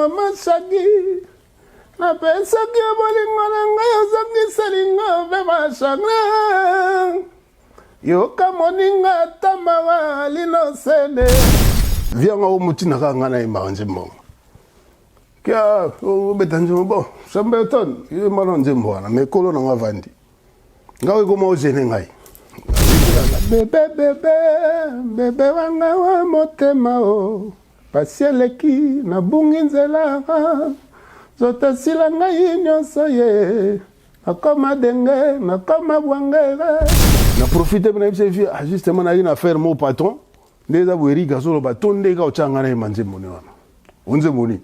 mama Shagi. Na pesa kia bolingo na ngai ozangi salingo be mashanga. Yoka moninga tamawa lino sene. Viens au mutina kanga na imanje mo. Kia o betanjo bo. Sambeton, ye malonje mbwana mekolo na ngavandi. Ngawe ko mo jene ngai. Bebe wanga wa motema o. Pasieleki na bungi nzela. Zota sila ngai nyonso ye. Nakoma denge, nakoma bwangere. Na profite bena bise fi justement na une affaire mon patron. Ndeza bweri gasolo batonde ka ochanga na manje moni wana. Onze moni.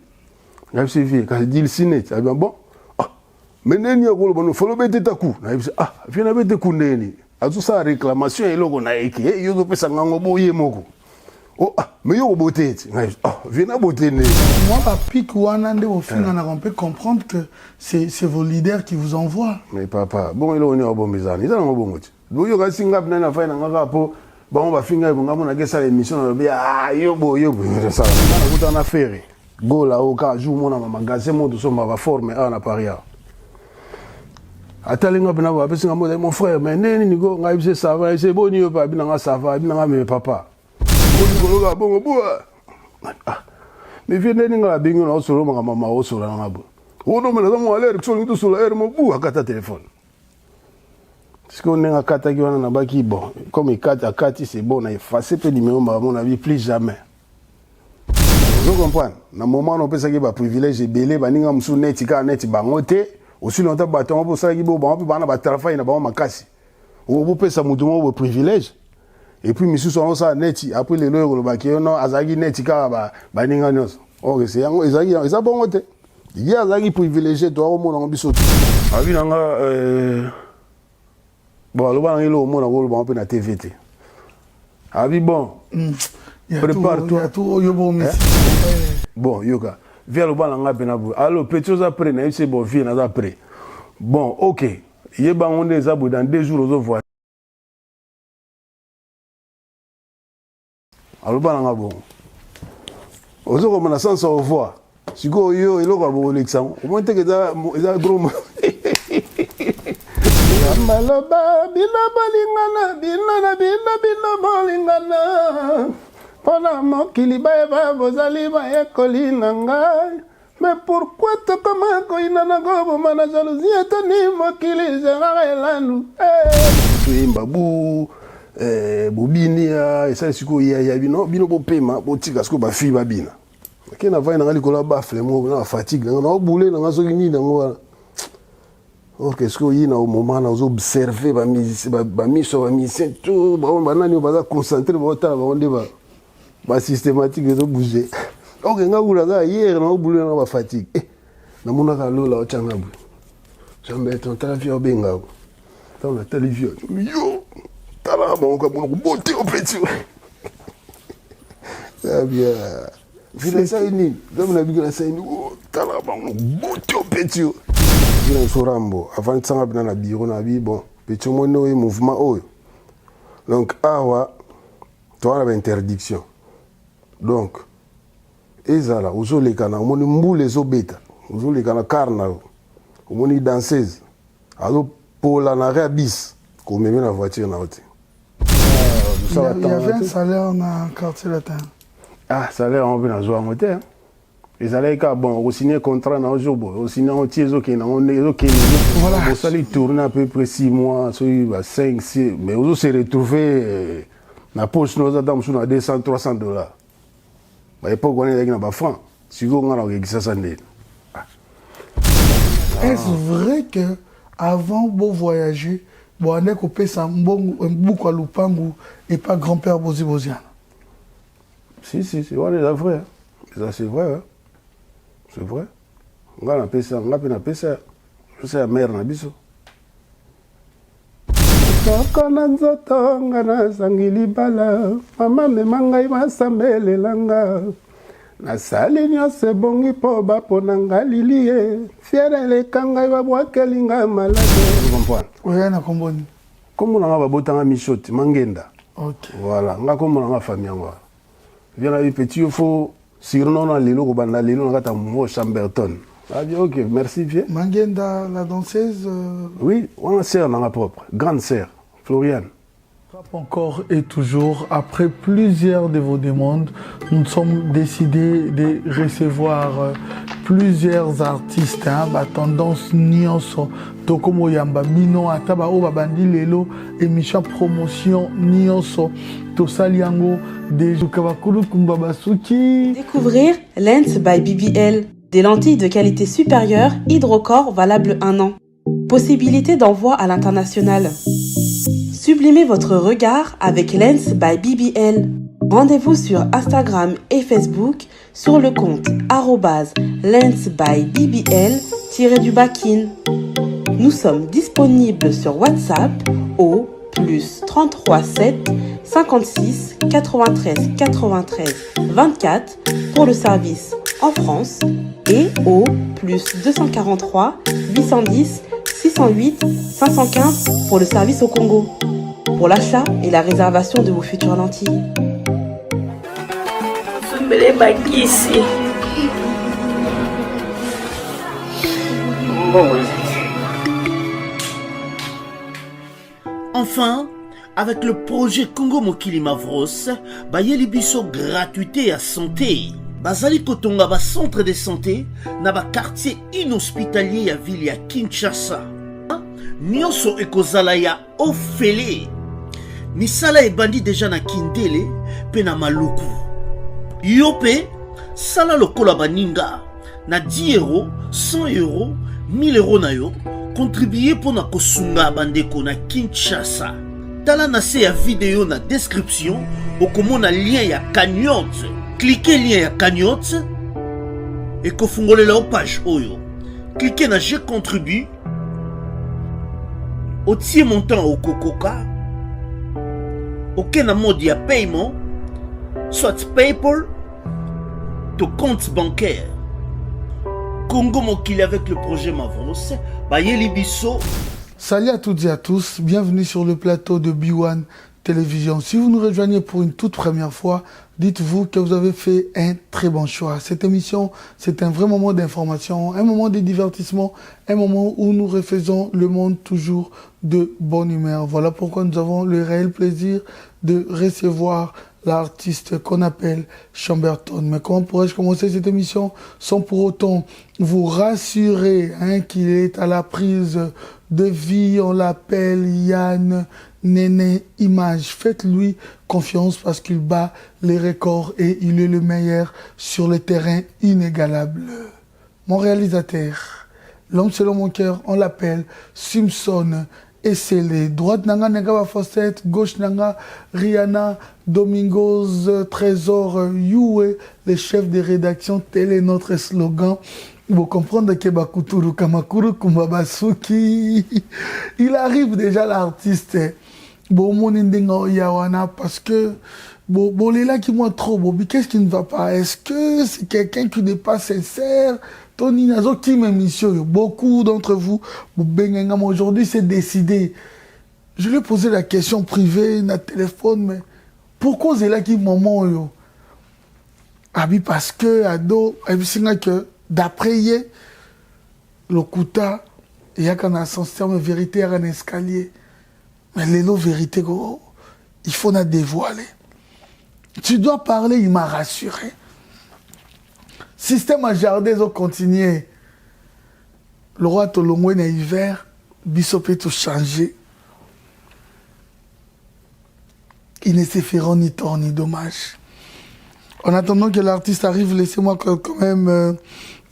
Na bise fi ka dit sinet. Ah bon. Ah. Meneni yakolo bono folo bete taku. Na bise ah, vient bete kuneni. Azu sa réclamation eloko na eki. Yo zo pesa ngango boye moko. Oh ah, mais yo boté. Ah, vient boté ne. Moi pas pique wana nde au final on peut comprendre que c'est vos leaders qui vous envoient. Mais papa, bon il on est au bon misani. Ça non bon moti. Do yo ka singa na na fa na ngaka po bon ba finga bonga mona ke sala émission na bi ah yo bo ça na kuta na faire go la au ka jour mona magasin mo to so ma va former na Paris. Atalinga bina ba pesinga mo mon frère mais neni ni go ngai bise ça va c'est bon yo pa bina nga ça va bina nga me papa. Bon go la bon bo. Mais viens neni nga bingo na solo ma mama o solo na ngabo. O no me na mo aller so ni to solo er mo bu akata téléphone. Parce qu'on est à Kataki, on a baki bon. Comme il Kati, c'est bon, on a effacé le numéro, à mon avis, plus jamais. Vous comprenez? Dans le moment où on peut se faire privilège, belé, baninga msou neti ka neti bangote, aussi longtemps baton pour ça qui bon, on peut pas na travail na ba makasi. On peut ça mutumo privilège. Et puis monsieur son ça neti, après les lois le baki non azagi neti ka baninga nyos. Oh, c'est yango ezagi, ça bongote. Il y a azagi privilégié toi au monde en biso. Abi nanga bon, le bas au monde on peut na TVT. Ah oui bon. Prépare-toi. Bon, yoga. Viens le bas nga penabu. Alors petit après na c'est bon viens après. Bon, OK. Yeba on des abou dans 2 jours aux voix. Alors bas nga bon. Ozo comme na sens au voix. Siko yo eloko bo l'exam. Au moins te que ça gros. Maloba bina balingana bina balingana pona mokili ba bozali ba ekoli nanga mais pourquoi to kama ko inana go mana jalousie etoni mokili zera elanu tuimba bu bobinia esa siko ya bino bo pema botika siko ba fi ba bina kena vai na ngali kola ba flemo na fatigue na bouler na soki ni nango. Ok, ce qu'il y a au moment où on observe les musiciens, tout, on va concentrer, on va systématique de bouger. Ok, on a hier, on a boulé, on va fatigue. On a là, on a j'aimerais ton télévision benga. Dans la télévision, yo, t'as là, on va monter au petit. Ah bien. Vila ça ini, comme la bigla ça ini, t'as là, on va monter au petit. Bien sorambo avant de s'en na bureau na bi bon petit mono et mouvement oyo donc awa toi la interdiction donc ezala uzoleka na moni mbule zobeta uzoleka na karna moni danseuse azo pola na rabis comme même la voiture na hôtel il y avait un salaire dans quartier latin. Ah salaire on vient jouer en hôtel. Les allaient bon, on signe contrat dans un jour, on signe un tiers, ok, voilà. On s'allait tourner à peu près 6 mois, 5, 6, mais on s'est retrouvé dans la poche, nous avons à 200, 300 $. À l'époque, on était dans francs. Si vous avez ça, ça n'est pas. Est-ce vrai que avant de voyager, vous avez coupé un bouc à Lupangu et pas grand-père Bozibozian? Si, c'est vrai. Ça, c'est vrai. C'est vrai. On a appelé ça. Je sais la mère na biso. Tokana nzoto ngana sangili bala. Mama memangai masambele langa. Na sali nyose bongi po bapo nanga lilie. Fiere le kangai babwakelinga malade. Vous comprenez? Oui, na komboni. Comme on a babotanga michoti mangenda. OK. Voilà, nga comme on a famille ngwa. Viens la petit il faut Surnom na lelo ko banda lelo na kata mo Chamberton. Ah dit OK, merci vieux. Mangenda la danseuse Oui, on a sœur na propre, grande sœur, Floriane. Encore et toujours, après plusieurs de vos demandes, nous sommes décidés de recevoir plusieurs artistes. Tendance Nyonso, Tokomo Yamba, Bino, Ataba Obabandi Lelo, émission promotion Nyonso, Tosaliango, Dejukabakulu Kumbabasuki. Découvrir Lens by BBL, des lentilles de qualité supérieure, hydrocor valable 1 an. Possibilité d'envoi à l'international. Sublimez votre regard avec Lens by BBL. Rendez-vous sur Instagram et Facebook sur le compte @Lens by BBL-kin. Nous sommes disponibles sur WhatsApp au +33 7 56 93 93 24 pour le service en France et au +243 810 608 515 pour le service au Congo. Pour l'achat et la réservation de vos futures lentilles. Enfin, avec le projet Congo Mokili Mavros, bayeli biso gratuité à santé. Bazali kotonga ba centre de santé na ba quartier inhospitalier ya ville ya Kinshasa. Nyonso ekozala ya ofele. Misala ebandi deja na Kindele pe na Maluku. Yope sala lokola baninga na 10 euros, 100 euros, 1000 euros na yo contribuer pour na kosunga bandeko na Kinshasa. Tala na se ya vidéo na description okomona lien ya cagnotte. Cliquez lien ya cagnotte et kofungolela page oyo. Cliquez na je contribue. Otie montant au Kokoka. Aucun mode de paiement, soit PayPal, ton compte bancaire. Congo Mokili avec le projet Mavros, Bayeli Bisso. Salut à toutes et à tous, bienvenue sur le plateau de B1 Télévision. Si vous nous rejoignez pour une toute première fois, dites-vous que vous avez fait un très bon choix. Cette émission, c'est un vrai moment d'information, un moment de divertissement, un moment où nous refaisons le monde toujours de bonne humeur. Voilà pourquoi nous avons le réel plaisir de recevoir l'artiste qu'on appelle Chamberton. Mais comment pourrais-je commencer cette émission sans pour autant vous rassurer qu'il est à la prise de vie. On l'appelle Yann Néné Image. Faites-lui confiance parce qu'il bat les records et il est le meilleur sur le terrain inégalable. Mon réalisateur, l'homme selon mon cœur, on l'appelle Simpson. Et c'est les droites nanga Negawa Fawcett, gauche nanga Rihanna, Domingos, Trésor, Yue, les chefs de rédaction, tel est notre slogan. Vous comprenez que Bakuturu Kamakuru Kumbabasuki, il arrive déjà l'artiste. Bon, mon indéngo yawana parce que bon, les là qui moi trop, qu'est-ce qui ne va pas? Est-ce que c'est quelqu'un qui n'est pas sincère? Tony Nazo qui m'émission, beaucoup d'entre vous, aujourd'hui c'est décidé. Je lui ai posé la question privée, na téléphone, mais pourquoi c'est là qui moment yo? Abi parce que ado, que d'après hier, le kuta, il y a qu'un ascenseur, mais vérité, il y a un escalier. Mais les lots vérité, il faut la dévoiler. Tu dois parler, il m'a rassuré. Système à jardin, ils ont continué. Le roi Tolongwe n'a hiver, Bissopé tout changé. Il ne s'est fait ni tort ni dommage. En attendant que l'artiste arrive, laissez-moi quand même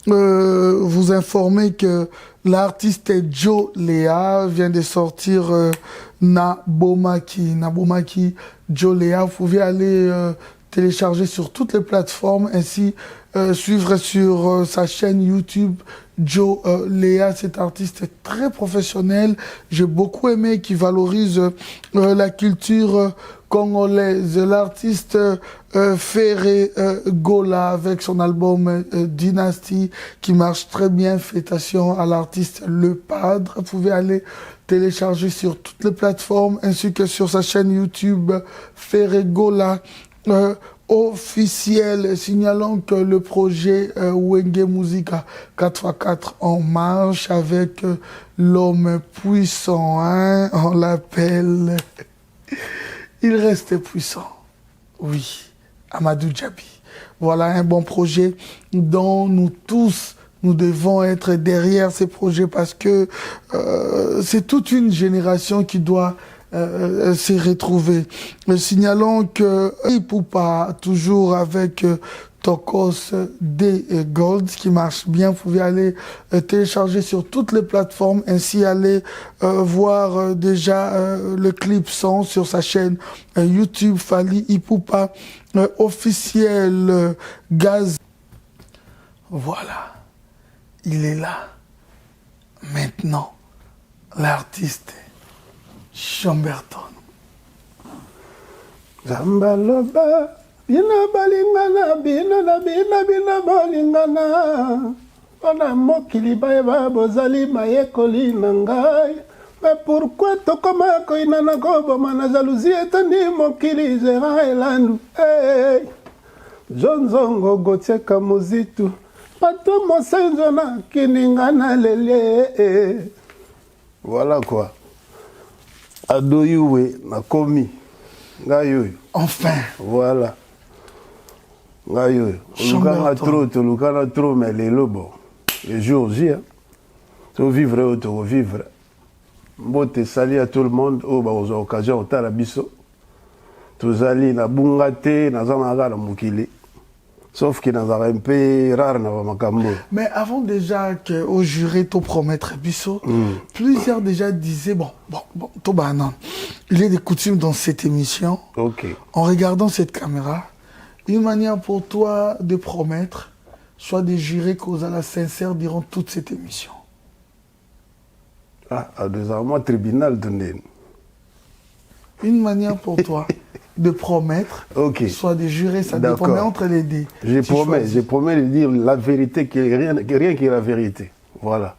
vous informer que l'artiste Joe Léa vient de sortir Nabomaki. Nabomaki, Joe Léa, vous pouvez aller télécharger sur toutes les plateformes, ainsi suivre sur sa chaîne YouTube Joe Léa. Cet artiste est très professionnel. J'ai beaucoup aimé, qui valorise la culture congolaise. L'artiste Ferré Gola avec son album Dynasty qui marche très bien. Félicitations à l'artiste Le Padre. Vous pouvez aller télécharger sur toutes les plateformes ainsi que sur sa chaîne YouTube Ferré Gola. officiel, signalant que le projet Wenge Musica 4x4 en marche avec l'homme puissant, hein, on l'appelle. Il reste puissant, oui, Amadou Djabi. Voilà un bon projet dont nous tous, nous devons être derrière ces projets parce que c'est toute une génération qui doit s'y retrouver. Signalons que Ipoupa, toujours avec Tokos D Gold, qui marche bien, vous pouvez aller télécharger sur toutes les plateformes, ainsi aller voir déjà le clip son sur sa chaîne YouTube Fally Ipoupa officiel Gaz. Voilà, il est là. Maintenant, l'artiste Chamberton. Zambaloba, bina balingana, bina balingana. Wana mokili baeba bozali mayekoli na ngai. Mais pourquoi tokoma koina na goboma na jalousie etandi mokili zera elandu. Hey, Zonzongo gotieka mozitu. Pato mosenzo na kiningana lele. Voilà quoi. Adoyoué na komi. Ngayoyo. Enfin. Voilà. Ngayoyo. Lukana trop, mais les lobos. Les jours J, hein. Tu vivre ou tu vivre. Bon, te sali à tout le monde. Oh, bah, aux occasions, au tarabiso. Tu ali na bungate, na zamaga na mukili. Sauf qu'il y a un peu rare dans Makambo. Mais avant déjà qu'au juré te promettre Bisso, plusieurs déjà disaient, bon, Tobanan, il est de coutume dans cette émission, en regardant cette caméra, une manière pour toi de promettre, soit de jurer qu'aux la sincère durant toute cette émission. Ah, à deux ans, moi, tribunal de Une manière pour toi de promettre, soit de jurer, ça dépend, mais entre les deux. Je promets de dire la vérité, rien qui est la vérité. Voilà.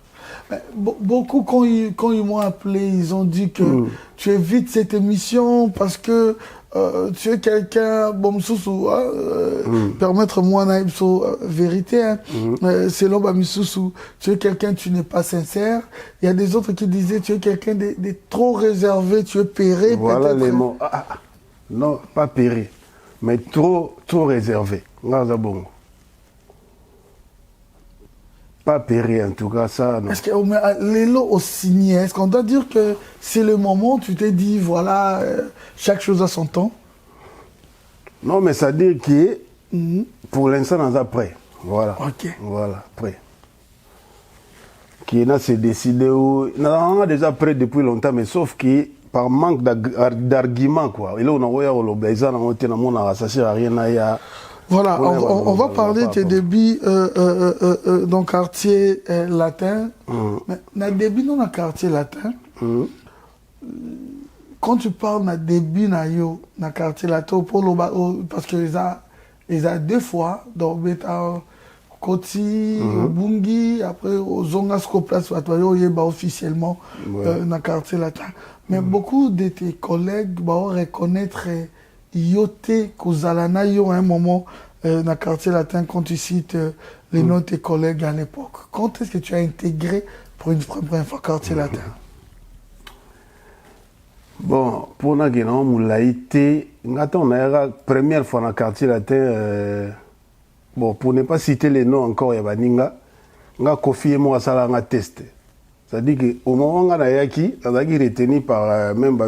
Beaucoup, quand ils m'ont appelé, ils ont dit que tu évites cette émission parce que tu es quelqu'un, bon, permettre-moi une vérité, hein, selon Bamissoussou, tu es quelqu'un, tu n'es pas sincère. Il y a des autres qui disaient, tu es quelqu'un de trop réservé, tu es péré. Voilà les mots. Non, pas péré, mais trop réservé. Pas péré en tout cas, ça non. Est-ce que les lots au signé, est-ce qu'on doit dire que c'est le moment où tu t'es dit, voilà, chaque chose a son temps? Non, mais ça dit que pour l'instant, on est après. Voilà. Voilà, prêt. Qui s'est décidé où. On a déjà prêt depuis longtemps, mais sauf que par manque d'arguments, quoi. Et là, on a envoyé au Lobézan, on a été dans ça sert à rien à. Voilà, on va parler de tes débuts dans le quartier latin. Mais dans le début dans le quartier latin, quand tu parles de début dans le quartier latin, parce que les a deux fois, dans Koti, Bungi, après au Zongasco Place, officiellement dans le quartier latin. Mais beaucoup de tes collègues vont reconnaître Yoté Kozalana Yo à un moment dans le quartier latin quand tu cites les noms de tes collègues à l'époque. Quand est-ce que tu as intégré pour une première fois quartier latin? Bon, pour nous, on a été la première fois dans le quartier latin. Bon, pour ne pas citer les noms encore, il y a Baninga. On a confié moi ça un test. C'est-à-dire qu'au moment où on a été retenu par même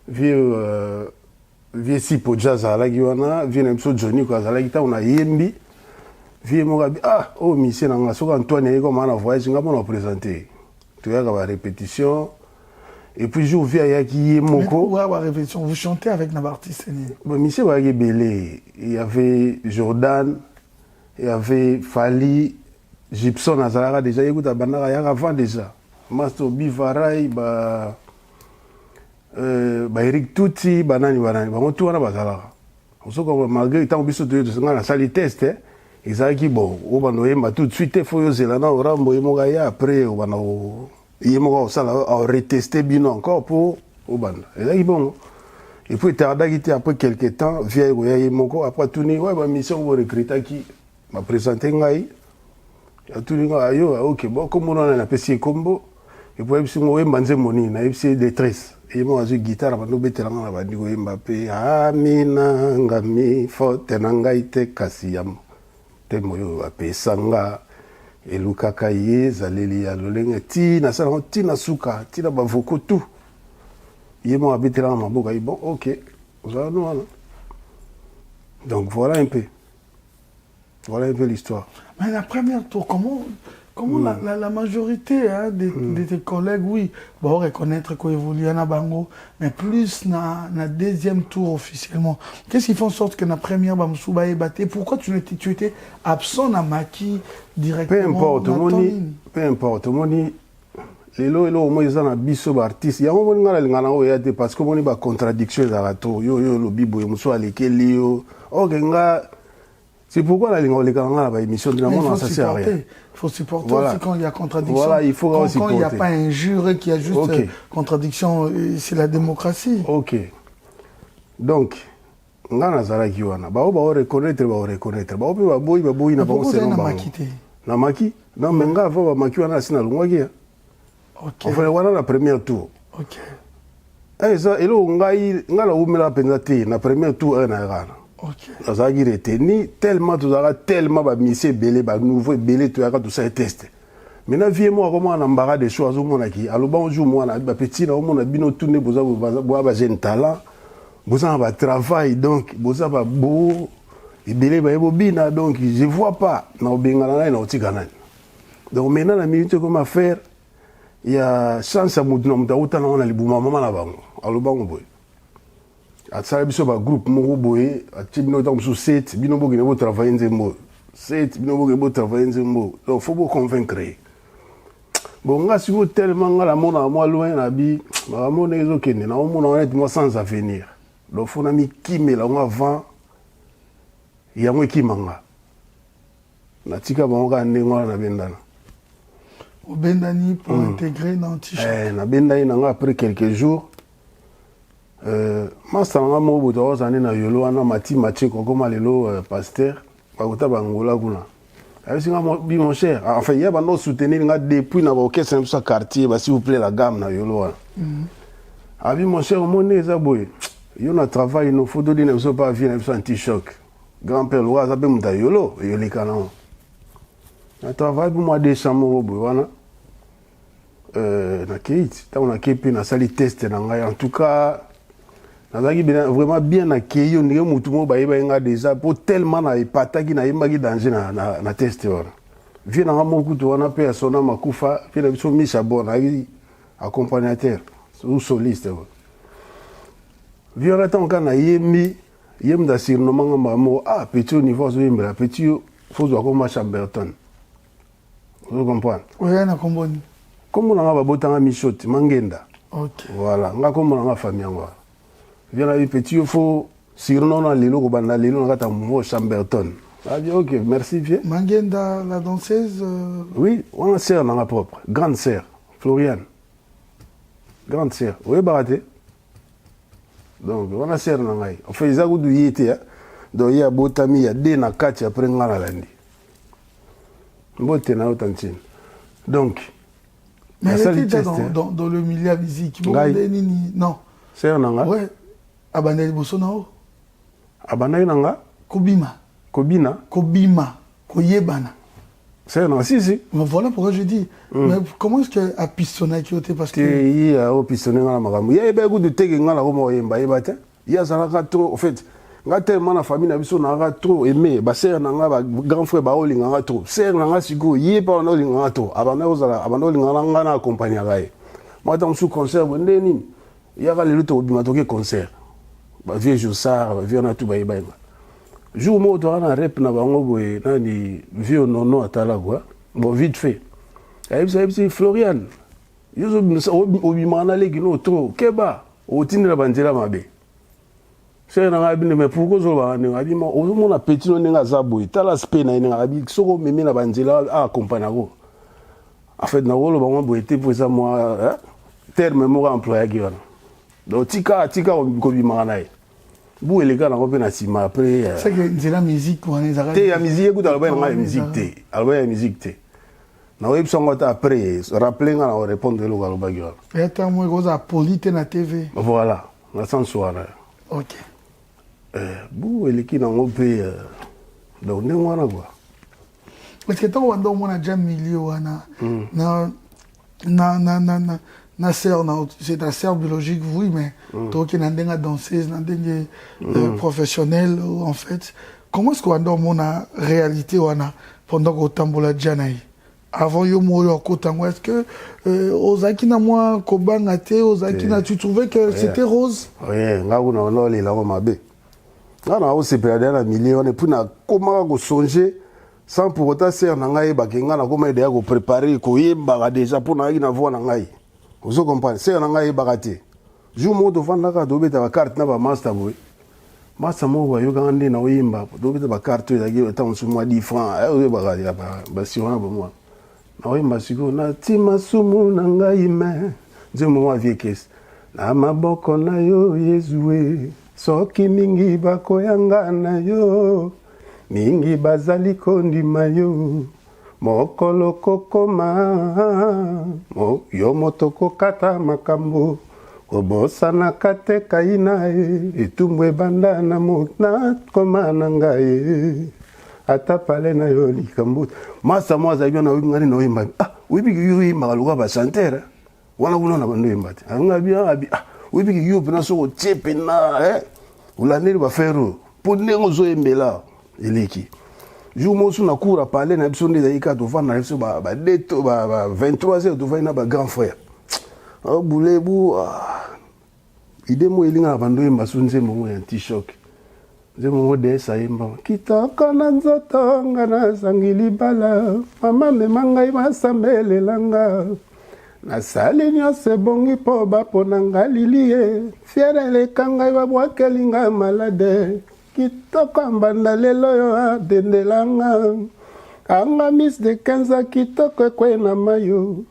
vieux sipo jazz alaki wana vieux na mso Johnny kwa alaki ta ona yembi vieux moka oh monsieur nanga soka Antoine yeko mana voyage ngamo na présenter tu as la répétition et puis jour vieux yaki yemoko ouais répétition vous chantez avec Nabarti Seni bon monsieur wa belé il y avait Jordan il y avait Fally Gibson azalaka déjà écoute banaka ya avant déjà Master Bivarai Eric Tuti banani bango tout wana bazalaka osoko malgré tant biso de nga na sali test ezaki bon o bano yemba tout de suite faut yo zela na orambo yemoka ya après o bano yemoka osala a retester bino encore pour o banda ezaki bon Et puis tardaki te après quelques temps via goya moko après tuni ouais ba mission bo recruter qui m'a présenté ngai ya tuni nga yo OK bon comme on a pesi combo et puis si ngo mbanze moni na ipsi détresse et moi j'ai guitare ba no betela nga ba ndiko Mbappé amina ngami fote na ngai te kasiyam te moyo apesanga elukaka ye zaleli ya lolenge ti na sala ti na suka ti na bavoko tout yemo abitela maboka bon OK ça nous voilà. Donc voilà un peu l'histoire. Mais la première tour, comment la majorité hein, de tes collègues, oui, bon, reconnaître qu'on évolue à Bango, mais plus na deuxième tour officiellement. Qu'est-ce qui fait en sorte que la première Bamsouba est battue? Pourquoi tu étais absent à Maki directement? Peu importe, moni. Lelo au moins ils ont un biso artiste. Il y a un moment où ils ont été parce que moni ba contradiction dans la tour. Yo le bibo muso alekeli yo. OK nga. C'est pourquoi la ligne la émission de la monde ça sert à rien. Il faut supporter voilà. Aussi quand il y a contradiction. Voilà, il faut quand il n'y a pas un juré qui a juste contradiction, c'est la démocratie. OK. Donc, nga nazala kiwana. Ba reconnaître. Ba boy na ba c'est na makité. Na maki? Non, mais nga va maki wana sina lungwaki. OK. On fait wana la première tour. OK. Eh ça elo ngai ngala umela penza na première tour na gana. OK. Azaki reteni tellement ba mission belé ba nouveau belé to yaka tout ça test. Maintenant vie moi comment on embarras des choses au monde qui aloba un jour moi na ba petit na on a bino tourner boza ba jeune talent. Boza ba travail donc boza ba beau et belé ba bobina donc je vois pas na obengana na otikana. Donc maintenant la minute comment faire il y a chance à moudna mutauta na on a libuma mama na bango. Aloba ngoboy. Atsala biso ba groupe moko boye atibino tam sous 7 bino boki ne bo travailler nzembo 7 bino boki bo travailler nzembo donc faut convaincre bon nga si tellement nga la mona moi loin na bi ba mona ezo kende na mona honnêtement sans avenir donc faut na mi kimela ngo avant ya ngo kimanga na tika bango ka ndengo na bendana au bendani pour intégrer dans t-shirt na bendani na nga après quelques jours masanga mo boto zane na yolo ana mati macheko comme lelo pasteur bakota bangola kuna abisinga mon cher enfin il y a ba no soutenir nga depuis na ba orchestre sa quartier ba s'il vous plaît la gamme na yolo abi mon cher mon eza boy yo na travail no faut donner ne pas venir na anti choc grand-père lo azabe muta yolo yoli kana na travail pour moi décembre boy wana na kit ta on a kepi na sali test na nga en tout cas nazaki vraiment bien accueilli on dirait mutu mo baye nga déjà pour tellement na epataki na yembaki danger na test wana vie na moku to wana pe sona makufa pe na biso Misha bon na accompagnateur ou soliste vie on attend quand na yemda surnommant mamo petit au niveau zo yembra petit faut zo comme Chamberton vous comprenez oui na komboni comme on a ba botanga Michot mangenda OK voilà nga comme on a famille ngwa viens les petits, il faut surnom dans l'élo, on a l'élo, on a un Chamberton. Ah bien, OK, merci vieux. Mangenda, la danseuse. Oui, on a sœur dans la propre, grande sœur, Floriane. Grande sœur, oui, baraté. Donc on a sœur dans la. On fait ça du yété, donc il y a Botami, il y a des na 4 après on a lundi. Boté na autantin. Donc. Mais elle était dans le milieu musique. Non. Sœur nanga. Ouais. Abandeli bosonao. Abandeli nanga. Kobima. Koyebana. C'est non, si. Mais voilà pourquoi je dis. Mais comment est-ce que a pistonné qui était parce que il y a pistonné dans la magamu. Il y a beaucoup de tege dans la romo yemba yebate. Il y a ça trop en fait. Nga tellement la famille na biso na trop aimé. Ba sœur na nga grand frère ba olinga trop. Sœur na nga siko yeba na olinga trop. Abana olinga na accompagner gae. Moi dans sous concert ndeni. Il y a le luto bima toke concert. Ba vieux Joussard, vieux na tout ba yeba. Jour mo to na rep na bango boye nani vieux nono atala quoi. Bon vite fait. Ayibisi Florian. Yozo obima na legi no trop. Keba otinira banjira mabe. C'est un abîme mais pourquoi zo ba ne abîme o mo na petit no nga zabo tala spena ina abi soko meme na banjira a accompagner ko. En fait na wolo ba mo boye te pour ça moi terme mo employé qui wana. donc tika kobimaka na ye bu eleka nango mpe na nsima après c'est que nzela musique wana ezalaka te ya musique ekuta aloba nanga ya musique te aloba ya musique te naoyebi sango ata après rappele nga na korépondre eloko alobaki wana ata mo ekozala poli te na tv voilà na sens wana ok bu eleki nango mpe donc ndenge wana quoi parce que ntango banda omona ja milieu wana na sœur c'est ta sœur biologique oui mais toki na ndenga danseuse na ndenge professionnelle en fait comment est-ce que banda omona réalité wana pendant que otambola ja na ye avant yo moyo akotango est-ce que ozaki na mwa kobanga te ozaki na tu trouvais que c'était rose oui nga kuna onolela ngo mabe nga na osepela de na milieu wana puis na komaka kosonger sans pour autant sœur na ngai bakenga na koma ide ya ko préparer koyembaka déjà pour na na voix na ngai ozo comprendre sœur na ngai bakate jour mo to fanda ka dobeta ba carte na ba master boy master mo wa yo gande na oyemba dobeta ba carte ya ki ta onsu mwa 10 francs ozo bakali ba si wana ba moi na oyemba siko na tima sumu na ngai me nzemo wa viekes na maboko na yo Yezue soki mingi bakoyanga na yo mingi bazali kondima yo mokolo kokoma yo moto kokata makambo kobosana kate kaina etumbu ebanda na mona koma na ngai ata pale na yo likambo masa mo azali na ngani na oyimba wibiki yo yimba luka ba chanteur wana kuna na bando yimba te anga bia wibiki yo pena so tiepe na ulaneli ba fero ponengo zo yembela eleki jour mo suna cour à parler na biso nde zaika to vana na biso ba 23h to vana ba grand frère bulebu ide mo elinga na bando yemba sunze mo ya t-shock nzemo de sayemba kitoko na nzoto nga na sangili bala mama mema ngai masambelelanga nasali nyonso ebongi mpo bapona nga lilie fiere eleka ngai babwakeli nga malade kitoko mbanda lelo yo adendelanga anga miss de 15 kitoko ekwe na mayo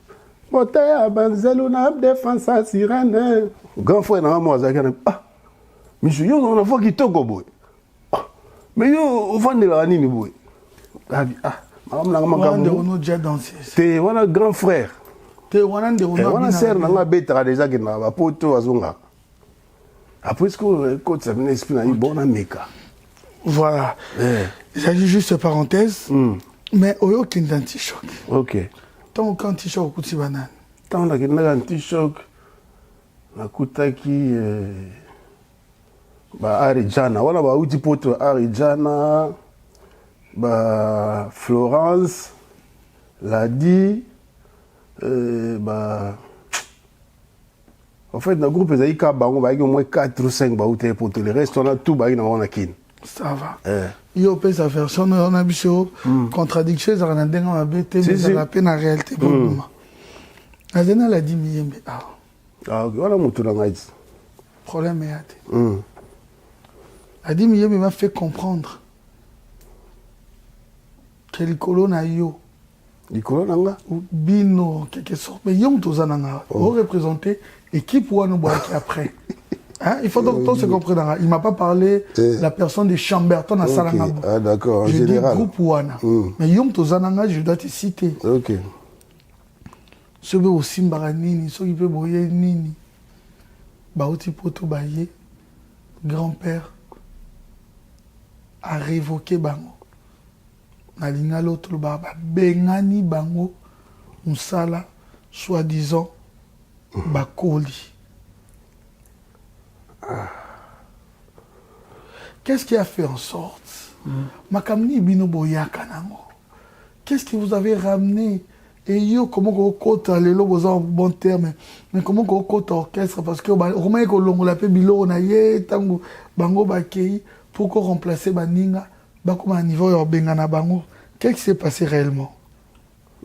moto ya banzelu na défense à sirene grand frère na mo azaki na misu yo na fois kitoko boy mais yo ovandela nini boy maman na makambo on déjà dansé te wana grand frère te wana nde wana sœur na nga betaka déjà que na ba poto azonga après ce que côté ça venait esprit na bon meka voilà il s'agit juste parenthèse mais oyo kindan t-shock OK tant quand t-shock kuti banane tant la kindan t-shock na kutaki ba Arijana wala ba uti poto Arijana ba Florence Ladi ba en fait dans groupe ezali ka bango ba au moins 4 ou 5 ba uti poto le reste on a tout ba na kin ça va yo pe sa version on a biso contradiction za na ndenga mabete mais la peine en réalité pour moi azena la dit miyembe voilà mutu na ngai problème est Adi Miyembe m'a fait comprendre que l'icolo na yo. L'icolo nanga bino, quelque sorte. Mais yom tozananga. Vous représentez équipe ou à nous après. Hein? Il faut donc se comprendre. Il ne m'a pas parlé de la personne de Chamberton à Salangabo. Ah d'accord, en je général. Je dis groupe Ouana. Mais yom tozananga, je dois te citer. Ok. Ce que vous simbara nini, ce qui peut boyer nini. Baouti poto baye, grand-père. A révoqué bango na linga l'autre baba bengani bango musala soi-disant bakoli qu'est-ce qui a fait en sorte makamni bino boyaka nango qu'est-ce que vous avez ramené et yo comment ko kota lelo boza en bon terme mais comment ko kota orchestre parce que romain ko longola pe bilo na ye tango bango bakei pourquoi remplacer Baninga comme à niveau urbain na bango qu'est-ce qui s'est passé réellement?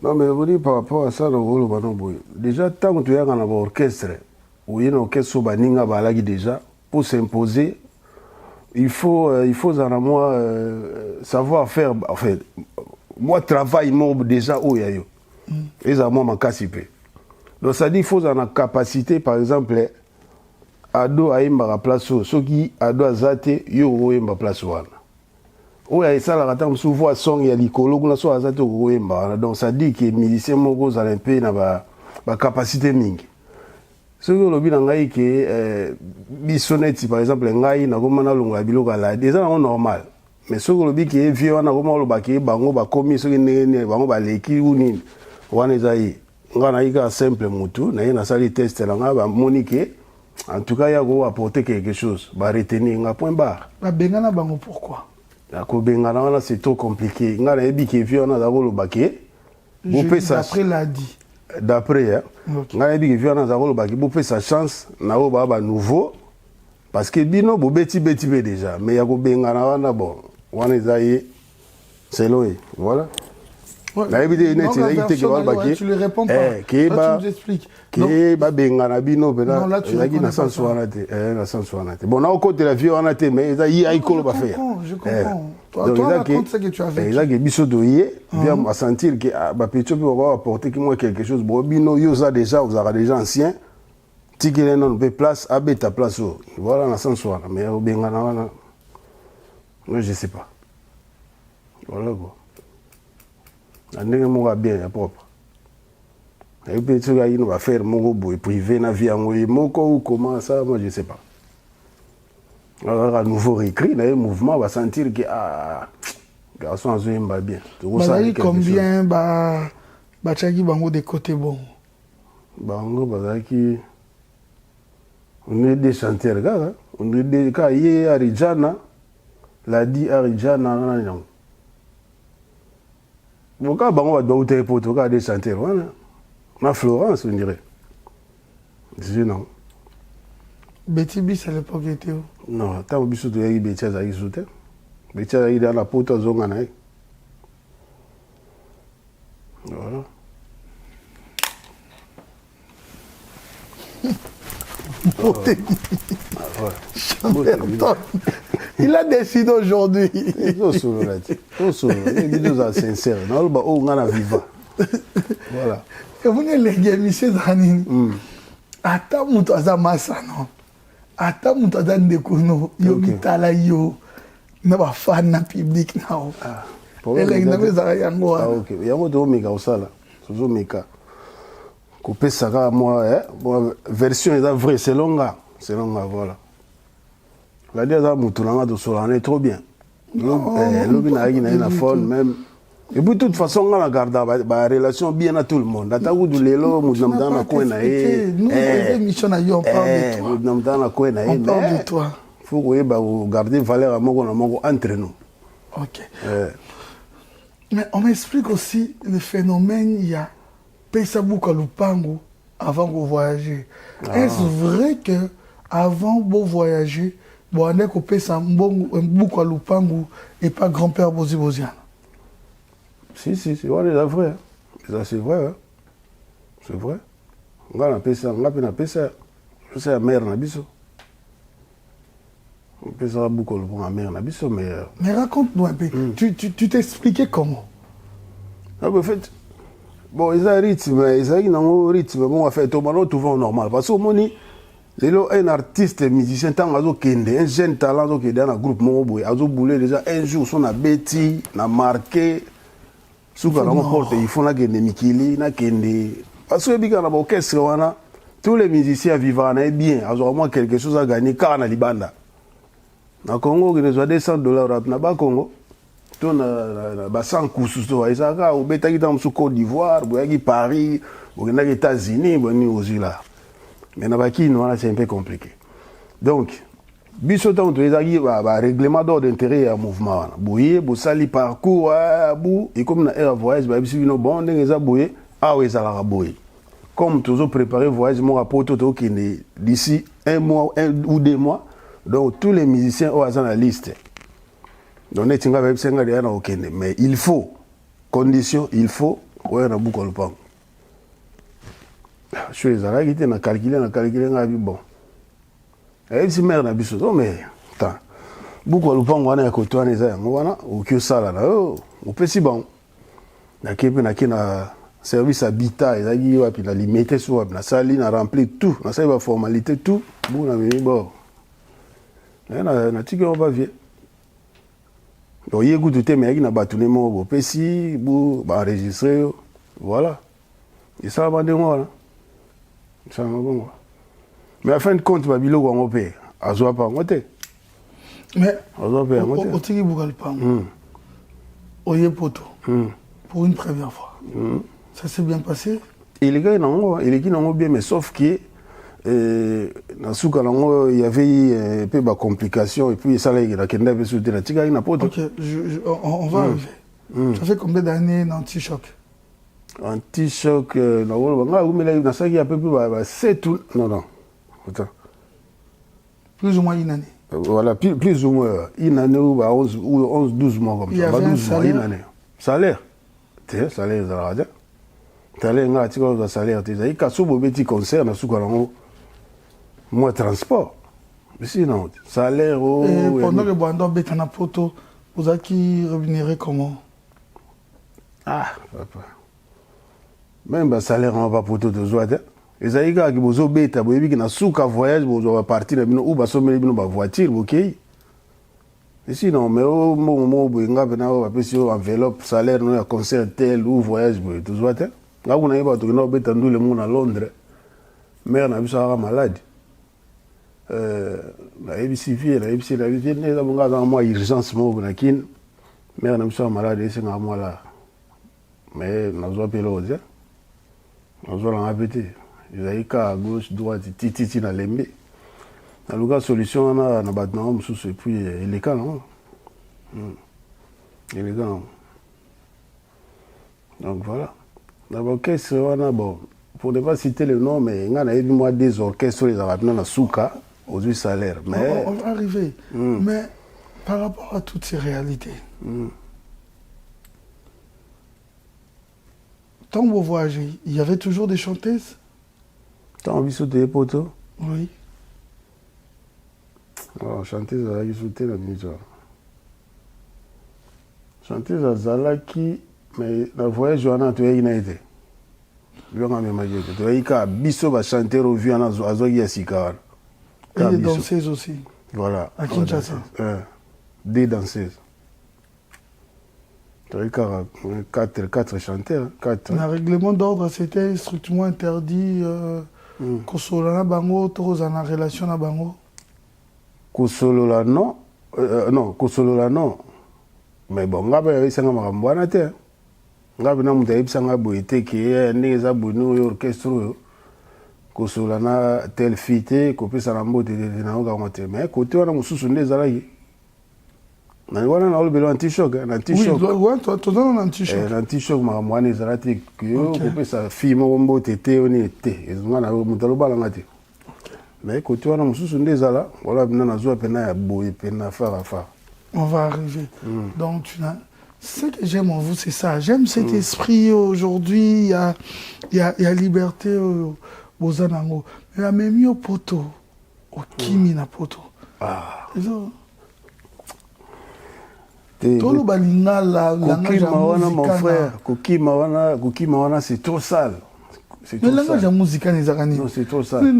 Non mais vous dites par rapport à ça le rôle déjà tant que tu as un orchestre ou un orchestre Baninga balagi déjà pour s'imposer il faut moi savoir faire en fait moi travail mon déjà où ya yo et ça moi ma cassipé donc ça dit il faut en capacité par exemple ado ayembaka place oyo soki ado aza te yo okoyemba place wana oyo esalaka ntango mosusu vo asonge ya likolo kuna so aza te okoyemba wana donc ça dit que musicien moko ozala mpe na bacapacité mingi soki olobi na ngai ke biso neti par exemple ngai nakoma nalongola biloko aladi eza nango normal mais soki olobi ke vie wana nakoma oloba ke bango bakomi soki ndenge nini bango baleki ou nini wana eza ye nga nayi kaka simple mutu naye nasali test na nga bamoni ke en tout cas ya ko apporter quelque chose baretenir nga point barre babengana bango pourquoi akobengana wana c'est trop compliqué nga nayebi ke vie wana aza koloba ke d'après l'a dit d'après nga nayebi ke vie wana aza koloba ke bopesa chance na oyo baa banouveau parce que bino bobeti beti mpe déjà mais ya kobengana wana bon wana eza ye selon ye voilà. nayebi te neti ezalaki te ke balobaki tu lui réponds pas tu nous expliques ke babengana bino mpena ezalaki na sens wana te na sens wana te bon naokotela vie wana te mais eza ye aikoloba fe je comprends toi raconte ce que tu as vécu ezalaki biso toye bien asentir ke bapetio mpe baka apporter ki moi quelque chose bo bino yo oza déjà ozalaka déjà ancien tikele nano mpe place abeta place oyo voilà na sens wana mais obengana wana moi je sais pas voilà quoi ndenge moko ya bien ya propre et puis tu as une affaire moko boy privé na vie yango moko ou comment ça moi je sais pas alors à nouveau réécrit na mouvement va sentir que garçon azoyemba bien bazali combien batiaki bango de côté bon bango bazalaki on est des chanteurs kaka on est des ka ye Arijana la dit Arijana na nango bon quand bango doit outer poto ka des chanteurs wana na Florence on dirait je non Betty Bis à l'époque était où non tant biso to yaki Betty azaki soute Betty azaki dans la poto zonga na voilà il a décidé aujourd'hui. Sincère. Voilà. Et vous n'avez pas monsieur Zanini. Ata mutu aza masano. Ata mutu aza ndekuno. Yo bitala yo. Na ba fan na public nao. Ele na beza yango. Ah ok. Yango to meka osala. Sozo meka. Kopesa ka moi version est vraie selon nga voilà. La dernière mutu nanga to solana trop bien. Lobi na yaki na phone même. Et puis de toute façon on a gardé la relation bien à tout le monde. Ata ku lelo mutu na na ko na ye. Nous émission na yo on parle de toi. Mutu na na ko na ye. On parle de toi. Faut que garder valeur à moko entre nous. OK. Mais on m'explique aussi le phénomène il y a Pesabuka Lupango avant de voyager. Est-ce vrai que avant de voyager, vous avez Pesabuka Lupango et pas grand-père Bozi Boziana? Si, c'est vrai. Ça, c'est vrai. C'est vrai. On a Pesa, je sais la mère Nabiso. On peut savoir beaucoup pour la mère Nabiso, mais. Mais raconte-nous un peu. Tu t'expliquais comment? En fait. Bon, ils ont un rythme, bon, on va faire tout normal. Parce que un artiste, musicien, un jeune talent qui est dans un groupe, déjà un jour, son a bêti, n'a marqué, il faut qu'il Mikili, parce que tous les musiciens vivants bien, ils ont au moins quelque chose à gagner, car on a Libanda. Dans le Congo, ils ont $200 na Congo. To na basan kususo ezaka obetaki dans Côte d'Ivoire, boyaki Paris, boyaki États-Unis, boni ozila. Mais na baki no c'est un peu compliqué. Donc biso tant to ezaki ba règlement d'ordre d'intérêt à mouvement wana. Boye bo sali parcours bu et comme na air voyage ba biso bino bon ndenge za boye awe ezala boye. Comme toujours préparer voyage mon rapport to qui d'ici un mois ou 2 mois. Donc tous les musiciens ont dans la liste. Donc, mais il faut, condition, il faut, ouais, na beaucoup le pan. Je suis allé à calculer, bon. Et si mère n'a pas besoin, mais, attends, beaucoup le pan, on a côté, on a, ou que ça là, on peut si bon. Na service habitat, il a limité sur la salle, il a rempli tout, la formalité tout. Bon, ami, bon. Na tiki on va vieux. Donc, il y a goût de thé, mais il y a battu les mots, PC, enregistré, voilà. Et ça va de moi, ça va bon. Mais à fin de compte, ma bilo, on va payer. À soi, pas monter. Mais, au tiki Bougalpang, Oye Poto, pour une première fois. Ça s'est bien passé? Et les gars, il qui n'ont bien, mais sauf que, dans ce cas il y avait un peu de complications, et puis ça, il y a qui n'avait sauté la tigre, il n'a pas. Ok, on va arriver. Ça fait combien d'années d'anti-choc? Anti-choc, non, mais là, il y a un peu plus, c'est tout. Non. Attends. Plus ou moins une année. Voilà, plus ou moins une année ou 11-12 mois comme ça. Il y avait un salaire. Une année. Salaire. Salaire, ça va dire. Salaire, tu as salaire. Tu as un petit concert, moi, transport. Mais sinon, salaire. Et pendant que Boando Betana Poto, vous avez qui reviendrait comment? Ah, papa. Même le salaire, on va pas Poto de Zouad. Les gars qui vous obéissent, vous avez dit que voyage, vous allez partir, ou vous allez voiture, ok? Et sinon, mais au moment où vous avez une enveloppe, salaire, un concert tel ou voyage, vous avez là, vous n'avez pas tout le monde à Londres. Mère n'a vu ça malade. La ABC, moi, urgence, mère n'a vu ça malade, c'est un mois là. Mais nous avons appelé l'autre. Nous avons appelé. Ils ont qu'à à gauche, droite, titi dans les mains. Dans le cas, solution, on a battu et puis il est calme. Il est calme. Donc voilà. L'orchestre, on a bon. Pour ne pas citer le nom, mais on a eu moi des orchestres, les arabes, dans Souka, aux yeux salaires. Mais... On va arriver. Mais par rapport à toutes ces réalités, quand vous voyagez, il y avait toujours des chanteuses? T'as envie de sauter les poteaux? Oui. Alors, chanteuse, elle a sauté la minute. Chanteuse, elle a qui, mais le voyage, on a tout été. Tu as biso va chanter au vieux à Zogi Asika. Et les danseuses aussi. Voilà. À Kinshasa. Des danseuses. Tu as 4 chanteurs. Le règlement d'ordre, c'était strictement interdit. Kosolana bango, Torozana relation à bango. Kosolola non. Non, Kosolola non. Mais bon, on va essayer de faire ngabe na mutu ayebisanga boye te ke ndenge eza boye oyo orchestre oyo kosolana tel fi te kopesa na mbote tete nango kango te mais kote wana mosusu nde ezalaki na wana na olobela anti-choc na anti-choc makambo wana ezala te keyo kopesa fi moko mbote te oni te ezonga na moto alobalanga te mais kote wana mosusu nde ezala wala bina nazwa pena ya boye pena fara. On va arriver. Donc tu n'as... Ce que j'aime en vous, c'est ça. J'aime cet esprit aujourd'hui. Il y a liberté aux anango. Mais la même au poto, au kimi na poto. Ah. Tout le balinga la mon frère, Kokima wana c'est trop sale. Mais le langage musical non, c'est trop sale. Même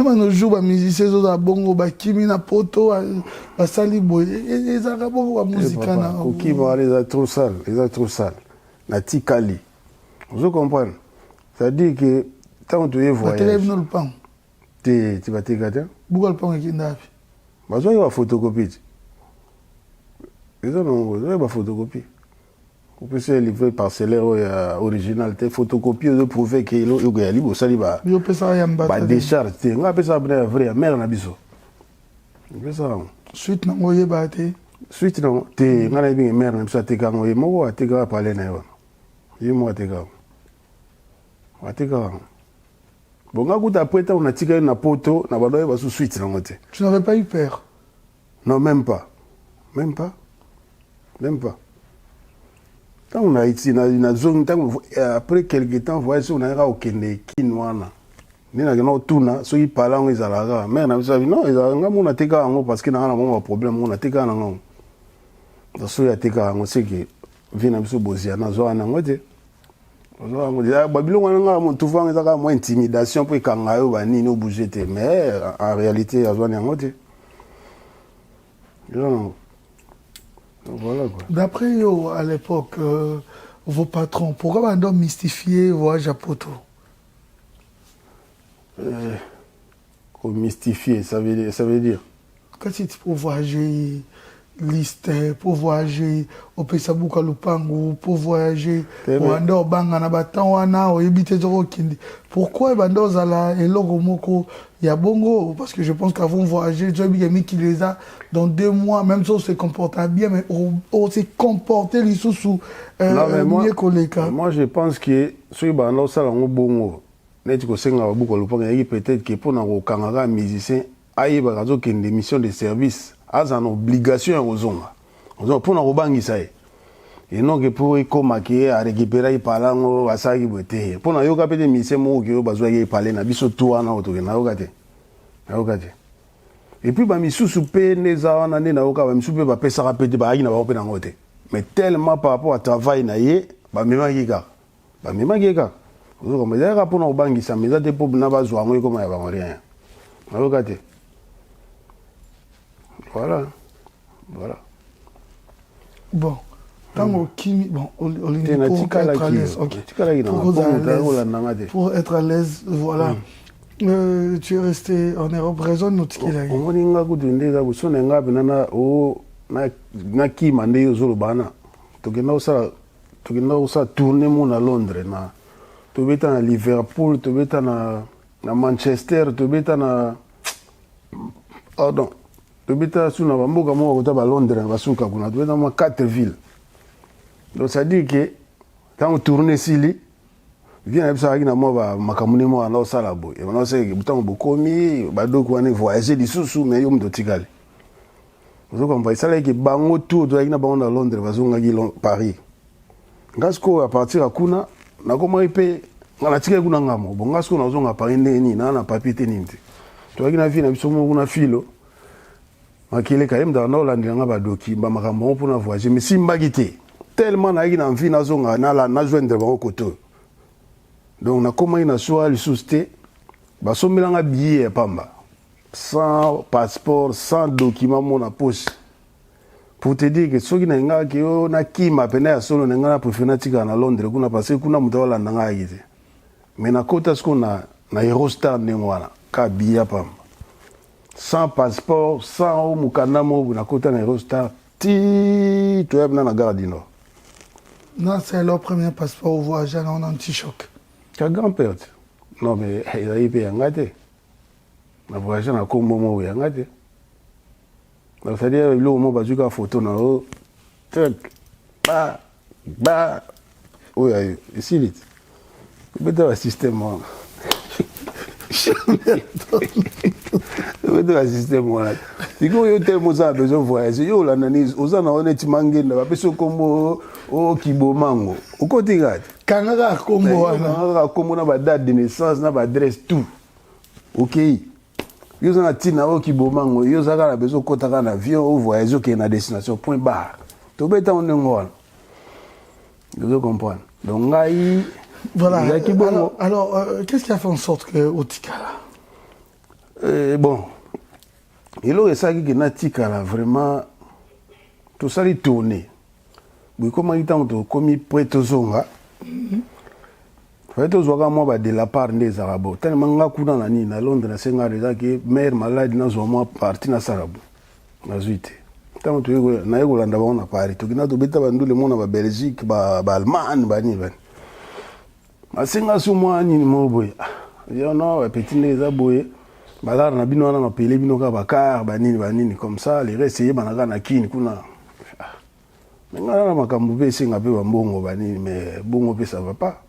à nos jours, les musiciens sont bongo, kimi na poto, basali boy, et ça bongo musical. Kokima wana trop sale, trop sale. Na tikali. Vous comprenez? C'est-à-dire que tant que tu es voyage. Tu vas te garder. Pourquoi le pan est là? Parce qu'il y a une photocopie. Ils ont une photocopie. Vous pouvez livrer parcellaire original, des photocopies de prouver qu'il y a libre, ça y va. Décharge, on appelle ça vrai, mère na biso. Suite na ngoye bate. Suite non, te ngana bi mère na biso te ka ngoye mo te ka parler na yo. Yimo te ka. Bon, quand après, on a tiré une poto, on a pas sous suite. Tu n'avais pas eu peur? Non, même pas. Quand on a été dans une zone, après quelques temps, on a au Kenya, Kinwana. On a tout, ceux qui parlent, ils ont mais on a dit non, ils ont été parce qu'il y a un problème, on a été dans ceux qui ont été c'est que vient à Bosiana, Zoana, Babylon on a mon tout vent ezaka moins intimidation pour kanga yo ba nini bouger te mais en réalité azwa nyango te. Non. Voilà quoi. D'après yo à l'époque vos patrons, pourquoi on doit mystifier voyage à Poto? Mystifier, ça veut dire. Quand tu pour voyager liste, pour voyager au Pesabuka Lupangu, pour voyager au Andor Banga na Batanwana, au Yebite Zoro Kindi. Pourquoi Bando Zala et Logo Moko il y a bongo? Parce que je pense qu'avant voyager, Joby Yami qui les a dans 2 mois, même si on se comporte bien, mais on s'est comporté les sous mieux que les cas. Moi je pense que ceux qui Bando Zala ont bongo. Net ko senga babuka Lupangu, peut-être que pour nous Kangaga musicien, aïe bagazo qui une mission de service. As une obligation aux hommes. Pour nous rebangisa. Et non que pour y à récupérer parlant à ça qui boité. Pour nous yoka pete mission mo qui yo bazwa y parler na biso toi na oto na yoka te. Na yoka te. Et puis ba misusu pe neza na ne na yoka ba misusu pe ba pesa ka pete ba na ba pe na ngote. Mais tellement par rapport à travail na ye ba mema kika. Ba mema kika. Ozo comme ça pour nous rebangisa mais ça te pour na bazwa ngo comme ya ba rien. Na yoka te. Voilà. Bon. Tant Kimi, bon, pour être à l'aise. Pour être à l'aise, voilà. Tu es resté en Europe, raison notre qu'il a eu. On va tourner à Londres. Tu es à Liverpool, tu es à Manchester, tu es à. Pardon. Tu es sur la Bamboka, moi, à Londres, tu es dans 4 villes. Donc ça dit que quand on tourne ici, vient à ça, il y a moi, ma commune, moi, à Salabo. Et on sait que beaucoup commis, donc on est voyagé des sous, mais on doit tirer. Donc on va essayer que bango tout, doit y avoir à Londres, parce qu'on a Paris. Gasco à partir à Kuna, na comment il paye, on a tiré Kuna ngamo. Bon Gasco na zonga Paris ni na papier teninte. Tu vois qu'il a vu na bisomo kuna filo. Makile quand même dans Hollande nga ba doki ba makambo pour na voyager mais si mbagité tellement na ina envie na zonga na joindre ba koto. Donc na comment ina soa le susté ba somelanga billet pamba. Sans passeport, sans document mon poche. Pour te dire que ceux qui n'ont que on a qui m'a peine à solo n'enga préféré tika na Londres kuna parce que kuna muta wala nanga yite. Mais na kota ce qu'on a na Eurostar n'engwana ka billet pamba. Sans passeport, sans mukanamo na kota na Eurostar ti tu es na gare du Nord. Non, c'est leur premier passeport au voyage en anti-choc. Quel grand-père. Non mais il a été engagé. Na voyage na Congo mo engagé. Donc c'est-à-dire le moment bazuka photo na o truc ba oui ici vite. Peut-être un système peut-être un système là. Si vous avez tellement ça besoin de voyager, yo la nani oza na honnête mangenda ba peso kombo o kibomango. O côté gade. Kangaga kombo na kombo na ba date de naissance na ba adresse tout. OK. Yo za tina o kibomango, yo za ka besoin kota ka na avion ou voyager que na destination point barre. To beta on ngona. Vous comprenez. Donc ngai voilà. Alors qu'est-ce qui a fait en sorte que Otikala bon, il aurait ça qui n'a Tikala vraiment tout ça les tourné. Mais comment il t'a commis prêt aux zonga? Prêt aux zonga moi de la part des Arabes. Tellement ngakuna na ni na Londres na senga déjà que mère malade na zoma parti na Sarabu. Na zuite. Tant tu na Yolanda ba na Paris. To kina to beta bandu le monde ba Belgique ba Allemagne ba ni ba. Masenga sumwa ni mo boy. Yo no petit neza boy. Balar na bino na pele bino ka bakar ba nini comme ça les essayer banaka na kini kuna. Ngana na makambo pe singa pe ba mbongo ba nini mais bongo pe ça va pas.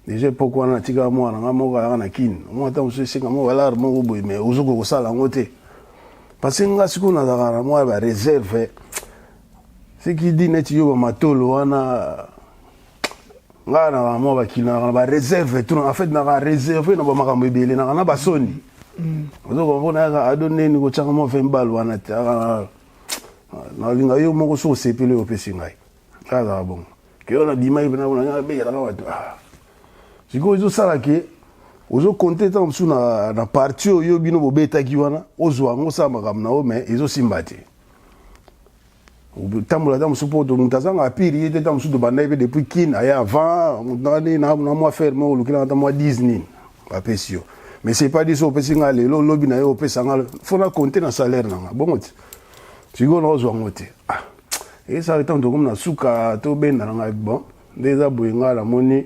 Déjà pourquoi na tika mo na ngamo ka na kini. Mo ta usi singa mo balar mo boy mais uzuko ko sala ngote. Parce que nga sikuna da kana mo ba réserve. C'est qui dit net yo ba matolo wana ngana mo ba kina ba réserve tout en fait na ba réserve na ba makambo ebele na ba soni. Donc on a adonné ni ko changa mo fembal wana ta na linga yo moko so sepele o pesingai. Kaza bon. Que on a bima ibana na be ya na watu. sikoyo ezosala ke ozokonte ntango mosusu na parti oyo bino bobetaki wana ozwa yango osala makambo na yo mais ezosimba te tambola ta mosusu mpo moto azanga apiri ye te ta mosusu tobandaki mpe depuis kine aye avant na mwa ferme olukilanga ta mwa 10 nini bapesi yo mais c'est pas dit so opesi nga lelo lobi na yo opesanga fo na konte na salaire nanga bongo te sikoyo naozwa yango te esala ntango tokomi na suka tobenda nanga bon nde eza boye nga namoni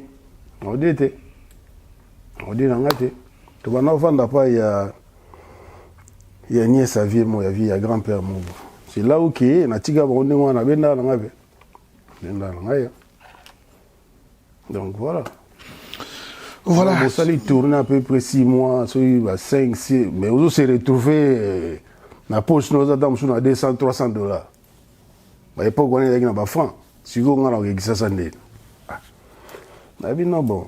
ode te ode nanga te tobanda kofanda pa ya niese avie mo ya vie ya grand père moko c'est là où ke natika bango ndenge wana benda nanga pe benda nanga ya donc voilà on s'allait tourner à peu près 6 mois, 5, 6, mais on s'est retrouvé dans la poche, nous avons à 200, 300 dollars. À l'époque, on était dans francs. Si vous avez un 500 dollars. Non, bon.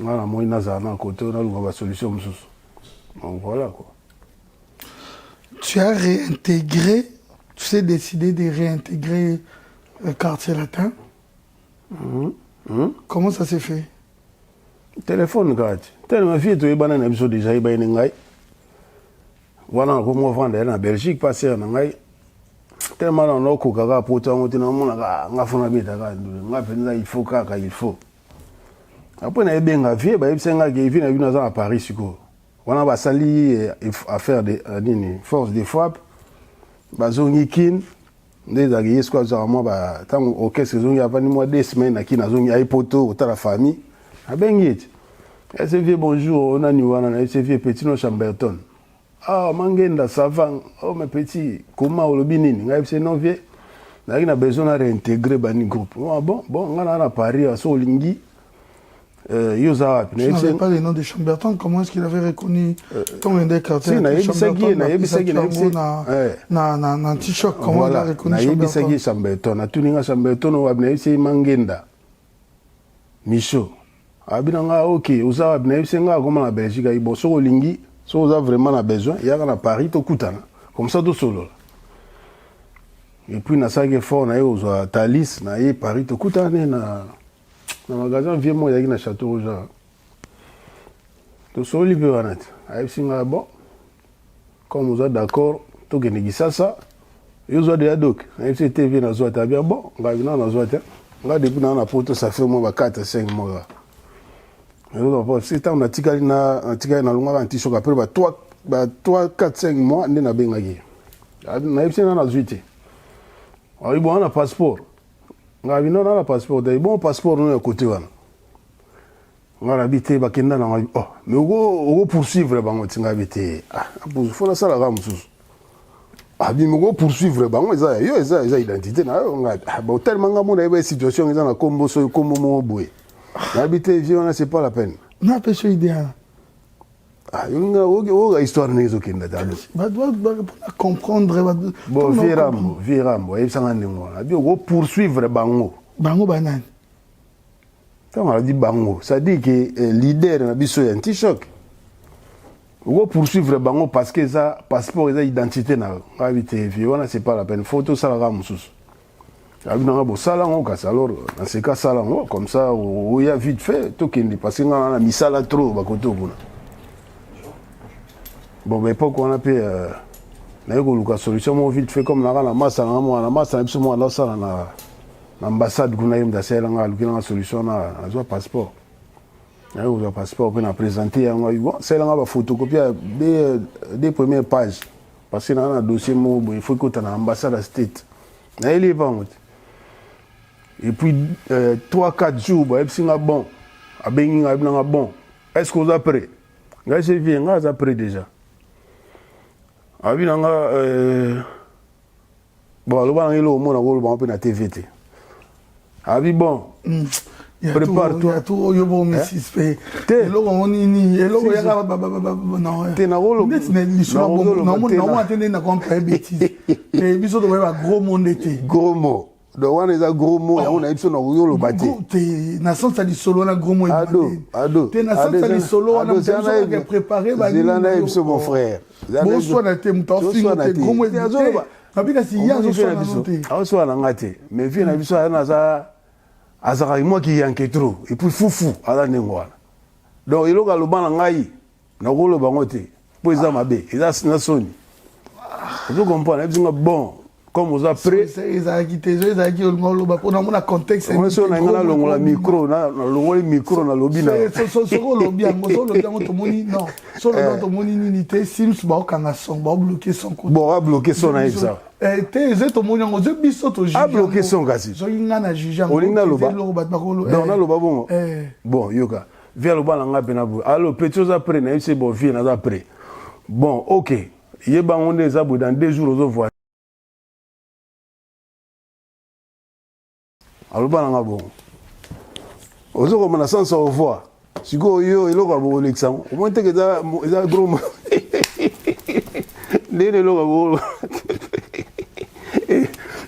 On a moyen de côté, on a une solution. Donc voilà quoi. Tu as réintégré, tu sais décidé de réintégrer le quartier latin. Comment ça s'est fait? Téléphone kati tellement vie to ebana na biso déjà ebana ngai wana ko mo vendre na Belgique passer na ngai tellement na no ko kaka poto ngoti na mona ka ngafuna beta ka nga penza il faut kaka il faut après na ebenga vie ba yebsenga ke vie na bino za à Paris siko wana ba sali affaire de nini force de frappe ba zongi kin ndeza ke yesko za moi ba tango orchestre zongi avani moi 2 semaines na kina zongi ai poto ota la famille abengit SV bonjour on a niwana na SV petit no Chamberton mangenda savant mes petits comment olobi nini ngai c'est non vie na besoin de réintégrer bani groupe bon ngana na Paris à Solingi yoza tu n'avais pas le nom de Chamberton, comment est-ce qu'il avait reconnu ton indicateur Chamberton na t-shirt comment il a reconnu Chamberton na tuninga Chamberton wa bnaisi mangenda Michaud abinanga ok oza bnaisi-nga comme na Belgique ay bo so olingi so oza vraiment na besoin yaka na Paris to kutana comme ça to solo et puis na sage fort na yo oza Thalys na ye Paris to kutana na magasin vieux moi yaki na Château Rouge to soli pe wana te ayebsinga bon comme oza d'accord tokende Kisasa yo zwa de adok ayebisi TV na zwa ta bien bon nga bina na zwa te nga depuis na poto ça fait moi 4 5 mois c'est tant na tikali na longa anti choc après 3 4 5 mois ndi na bengaki na yebisi na zuite ayi bon na passeport nga bina na passeport day bon passeport no côté wana nga habité bakenda na mais on poursuivre bango tinga habité pour faut la sala ga mususu abi mo poursuivre bango eza identité na nga ba tellement nga mo na ba situation eza na kombo so kombo mo boye habité viona c'est pas la peine na pêche idéal yonga histoire nezo kenda dalo ba doit comprendre bon virambo yebsanga ndingo abi on poursuivre bango banani tant on a dit bango ça dit que leader na biso ya anti-choc on poursuivre bango parce que ça passeport ça identité na habité viona c'est pas la peine photo ça la mususu abina bo sala ngo ka alors dans ce cas sala ngo comme ça on y a vite fait to kindi parce que na misala trop ba koto kuna bon mais pas qu'on a pu na yo luka solution mo vite fait comme na massa na mo na massa biso mo na sala na ambassade kuna yim da sala nga lukina solution na azwa passeport na yo passeport pour na présenter yango bon sala nga ba photocopier des premières pages parce que na dossier mo il faut que tu na ambassade state na il est pas et puis 3-4 jours ba epsinga bon abengi nga ibna bon est-ce que vous êtes prêt nga je viens nga za prêt déjà abina nga bon lo bana ngelo mo na ko ba pe na TVT abi bon prépare-toi tout yo bon misispe lo on ni lo ya non te na rolo non attendez na comme pas bêtise et biso do ba gros monde était gros mot do wana eza gros mot ya ona biso na yolo bate te na sens ali solo na gros mot ado te na sens ali solo na besoin de préparer ba c'est là na biso mon frère bon soit na te mutofi te gros mot azolo ba abika si ya zo so na so na ngate mais vie na biso na za azaka moi qui yanke trop et puis fufu ala nengwana donc il a le ban ngai na rolo bango te po eza mabe eza na soni vous comprenez bon comme vous après ils a quitté ils a qui ngolo ba pona mona contexte on est na ngala longola micro na longola micro na lobby na so lobby ngo so lobby ngo to moni non so lobby to moni unité sims ba okanga son ba bloquer son côté bon a bloquer son na ça te to moni ngo je biso to juge a bloquer son kasi so inga na juge ngo olinga loba non na loba bon bon yoka via loba na nga pena bu alors petit après na c'est bon vie na après bon OK yeba on est za dans 2 jours aux voix alors ba nga bon ozo comme na sens au voir siko yo iloko bo lexam au moins te que za gros ndene loka bo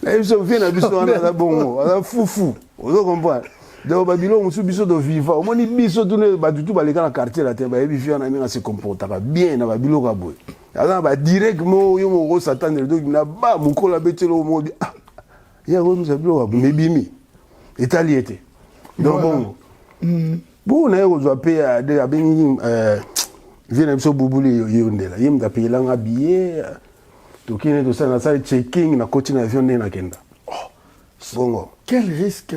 et so vient na biso na bon ala fufu ozo comprendre donc babilo musu biso do viva au moins ni biso tune ba tutu ba leka na quartier la te ba yebi via na ninga se comporta bien na babilo ka boy ala ba direct mo yo mo satan do na ba mukola betelo mo ah ya go mzabilo ka mebimi italiété donc bon bon na yo zo payer à de abeni vient biso bubuli yo ndela yim da payer langa billet to kine to ça na ça checking na coach na avion na kenda bon quel risque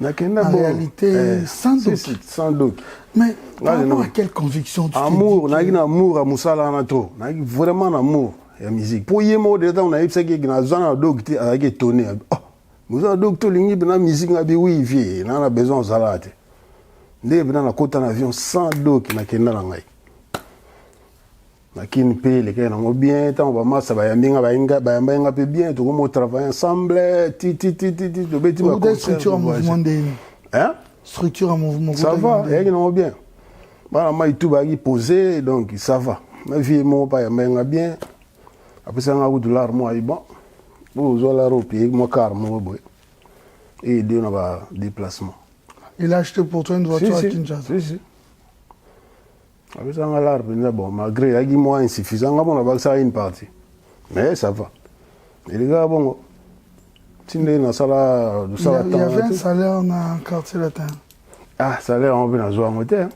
na kenda en bon réalité sans doute mais par rapport à quelle conviction tu amour na ina amour à musala na to na vraiment amour ya musique pour yemo de temps na ipsa ki na zona dog ti avec étonné musala dog to lingi na musique na bi oui vie na na besoin salate ndé bina na kota na avion sans dog na kenda na ngai lakini pe les gars n'ont bien tant ba massa ba yambinga ba inga ba yambinga pe bien to comment travailler ensemble ti de bêtis ma structure en mouvement de hein structure en mouvement ça va ils n'ont bien ba ma tout ba qui poser donc ça va ma vie mon pas yambinga bien après ça on a $, moi bon vous zo la rope moi car moi boy et deux on va déplacement il a acheté pour toi une voiture à Kinshasa si avec ça bon malgré il y a moins insuffisant on a ça une partie mais ça va et les gars bon tinde na sala de ça il y avait un salaire dans quartier latin salaire on veut na zo moteur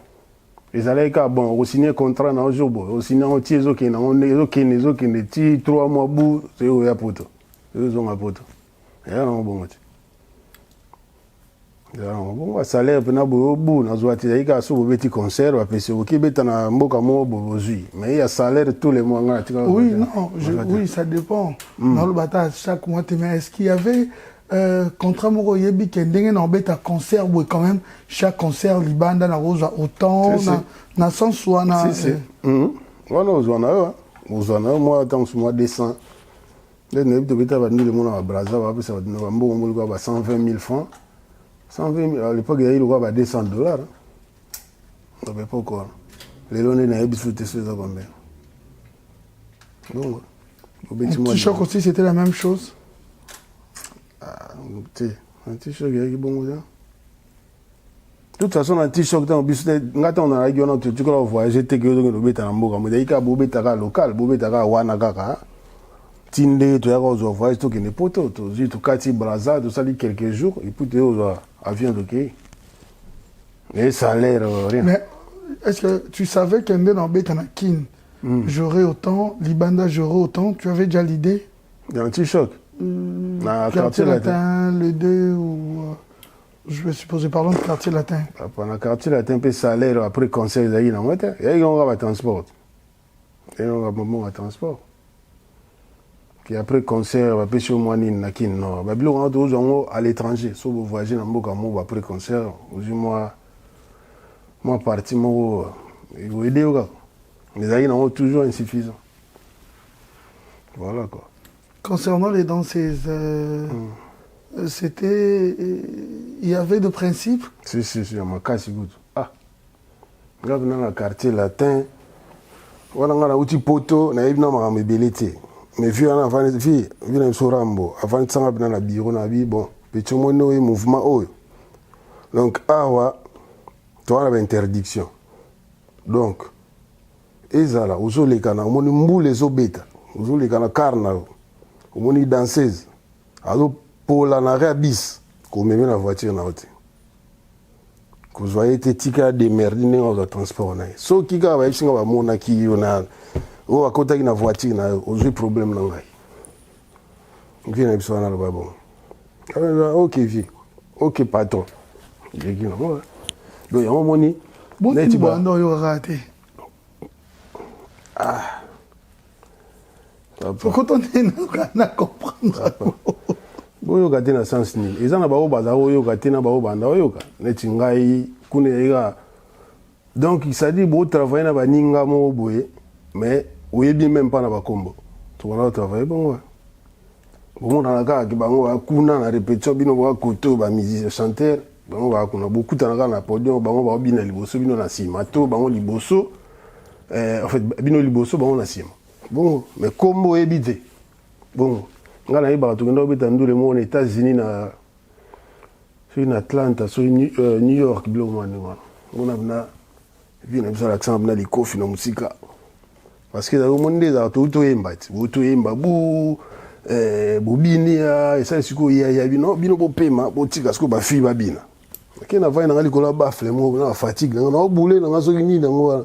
les salaires ka bon on signer contrat na jour bon on signer on tiezo ki na on ezo ki ne ti 3 mois bout c'est au ya poto ils ont un poto et là on bon bon salaire pena bobu na zwati yaika so beti concert wa pese oki beta na mboka mo bozui mais il y a salaire tous les mois oui non oui ça dépend dans le bata chaque mois mais est-ce qu'il y avait contrat moko yebi kendenge na beta concert boy quand même chaque concert libanda na roza autant na sens wana si wana ozwana moi tant ce mois décembre le ne beta ba ndile mona ba braza ba pesa ba mbongo mo ba 120 000 francs 120 000, à l'époque, il y a eu $200. On ne pas quoi. Les lois n'ont pas été faites combien. Donc, un t-shirt aussi, c'était la même chose. Un t-shirt, il y a eu bon. De toute façon, un t-shirt, on a la gueule, tu vas voyager, tu vas voyager en Mboka. Il y a un local, il y a un Wanagaka. Tinde, tu as voyagé, tu as des poteaux, tu as des brazas, tu as quelques jours, et puis tu as avion de quai. Et ça a l'air rien. Mais est-ce que tu savais qu'un dans Betanakin, j'aurais autant, Libanda j'aurais autant, tu avais déjà l'idée? Il y a un petit choc. Quartier latin, le 2 ou. Je me suppose, parlons de quartier latin. Pendant quartier latin, puis ça a l'air après conseil, il y a un transport. Il y a un transport. Puis après concert va pêcher au moins na kin non ba bilo on à l'étranger so vous voyager na mboka mo après concert moi parti mo vous aider les aïe non toujours insuffisant voilà quoi. Concernant les danseuses c'était il y avait de principes si ma casse good là dans le quartier latin voilà on a outil poto na ibna ma mebelité. Mais vu en avant les filles, vu dans Sorambo, avant de s'en aller dans la bureau, na bi bon, petit mono et mouvement oh. Donc awa, toi la interdiction. Donc ezala, ozo les kana, on mboule les obeta, ozo les kana carna, on danseuse, alors pour la nare bis, qu'on met la voiture na haute. kozwa ete tika demerdi ndenge ozwa transport na ye soki kaka bayebisi nga bamonaki yo na oyo akotaki na voiture na yo ozwi problème na ngai vi na biso wana aloba bongo ok vi ok patron yeki nango donc yango moni neti banda oyo kaka te okoto nde na comprendre boyoka te na sens nini eza na bao bazala oyoka te na bao banda oyoka neti ngai kuna eyeka donc c'est-à-dire botravaille na baninga moko boye mais oyebi même pas na bakombo tokona otravaille bongo bomonana kaka ke bango bakuna na répétition bino bokakoto bamusicien chanteur bango bakuna bokutana kaka na podium bango baobina liboso bino na nsima to bango liboso en fait bino liboso bango na nsima bongo mais kombo oyebi te bongo nga nayebaka tokenda kobeta ndule moko na États-Unis soki na Atlanta soki New York biloko mwa ndenge wana ngona bina vi na biso alaccent bina likofi na mosika parce que ezalaki omoni nde ezalaka toyemba ti botoyemba bobini esali sikoyo yaya bino bopema botika sikoyo bafille babina ake na vai nanga likolo ya bafle moko na bafatigue nanga naobule nanga soki nini yango wana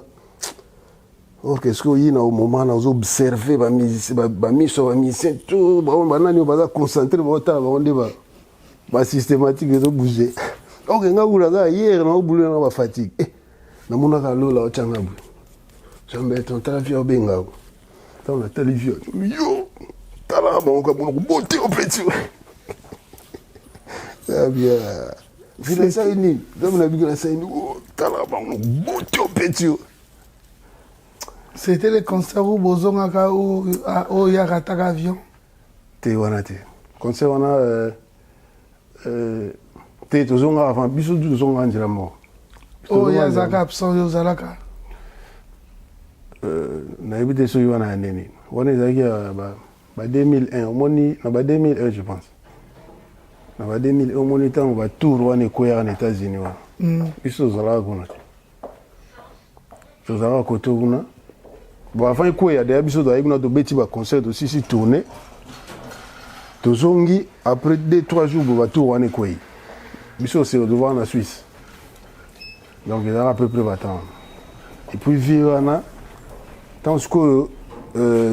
ok sikoyo oyi na omoma na ozoobserve bamiso bamisien to banani oyo baza concentré baotala bango nde basystématique ezobouge ok nga kula kaka hier naobule nanga bafatigue namonaka lola otyanga boye jambe tontala vi obengako ntango natali vi yo talaka bango kabona kobote opeti abia vina esali nini nzambe na biki nasali nini talaka bango kobote opeti c'était le concert où bozongaka oyo yakataka avion te wana te concert wana te tozongaka avant biso tu tozongaka nzela moko oyo yazalaka absent oyo ozalaka nayebi te soki wana ya nini wana ezalaki ba 2001 omoni na ba 2001 je pense na ba 2001 omoni ntango batour wana ekweyaka na États-Unis wana biso tozalaka kuna te tozalaka kote kuna bon avant ekweya deya biso tozalaki kuna tobeti baconcert tosisi tourné tozongi après 2-3 jours bo batour wana ekweyi biso se redevoir na Suisse donc ezalaka à peu près batemps et puis vie wana ntango sikoyo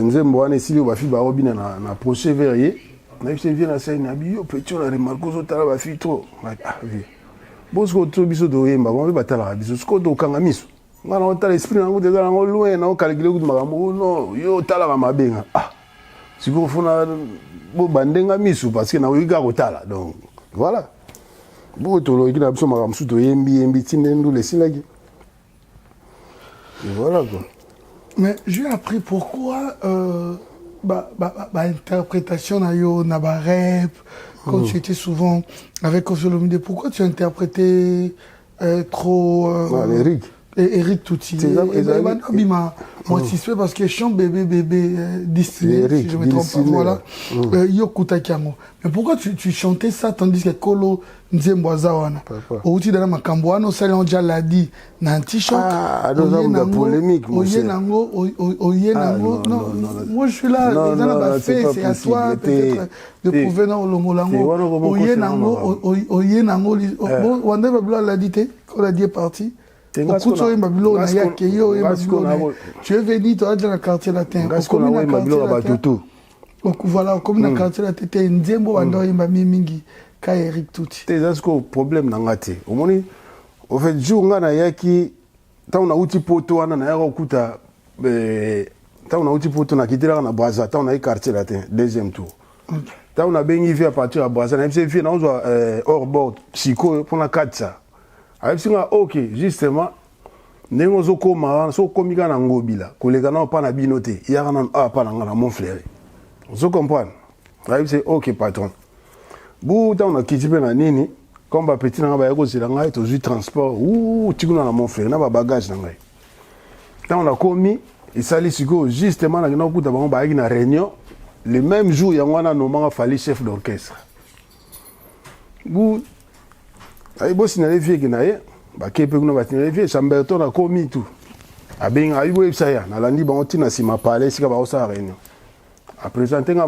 nzembo wana esili oyo bafille baobina na proche vers ye nayebisa vie na sai na biyo petit na remarque ozotala bafille trop vie bo sikoyo to biso toyemba bango mpe batalaka biso sikoyo tokanga miso nga na otala esprit nango te eza nango loin na okalkile kutu makambo non yo otalaka mabenga sikoyo fona bobandenga miso parce que nakoki kaka kotala donc voilà bo toloki na biso makambo mosusu toyembi tinde ndula esilaki et voilà quoi. Mais j'ai appris pourquoi interprétation na yo na ba rap quand tu étais souvent avec Osholomide, pourquoi tu interprétais trop Eric Touti moi satisfait parce que chant bébé destiné si je me trompe pas voilà yo kutakiamo mais pourquoi tu chantais ça tandis que Kolo Nzembo azawana outi dans makambo wana osali on déjà l'a dit na anti-choc polémique non moi je suis là c'est à toi peut-être de prouver dans le molango oyenango wanda babla l'a dit quand la dit est parti tu es venu, tu as dans le quartier latin. Voilà, comme dans le quartier latin, tu es un Nzembo, Mingi, Ka Eric Touti. C'est un problème dans la tête. Au fait, jour où yaki, tant on a outil poto, on a okuta, tant on a outil poto, on a quitté la Braza, tant on a quartier latin, deuxième tour. Tant on a bien vu à partir de Braza, on a vu hors bord, psycho, pour la 4 ça. Ayebisinga ok justement ndenge ozokoma sokomika na ngobila koleka na pa na bino te yaka na pa na ngana mon frère ozo comprendre ayebise ok patron bu ta on a kitipe na nini comme ba petit na ba yako zela ngai tozui transport tikuna na mon frère na ba bagage na ngai ta on a komi esali siko justement na ngina kuta bango ba yaki na réunion le même jour yango na nomanga fali chef d'orchestre bu ay bosi na levier ki na ye ba kepe kuna ba tina levier Chamberton na komi tout abenga ayi websa ya na landi ba otina sima pale sika ba osa réunion a présenter nga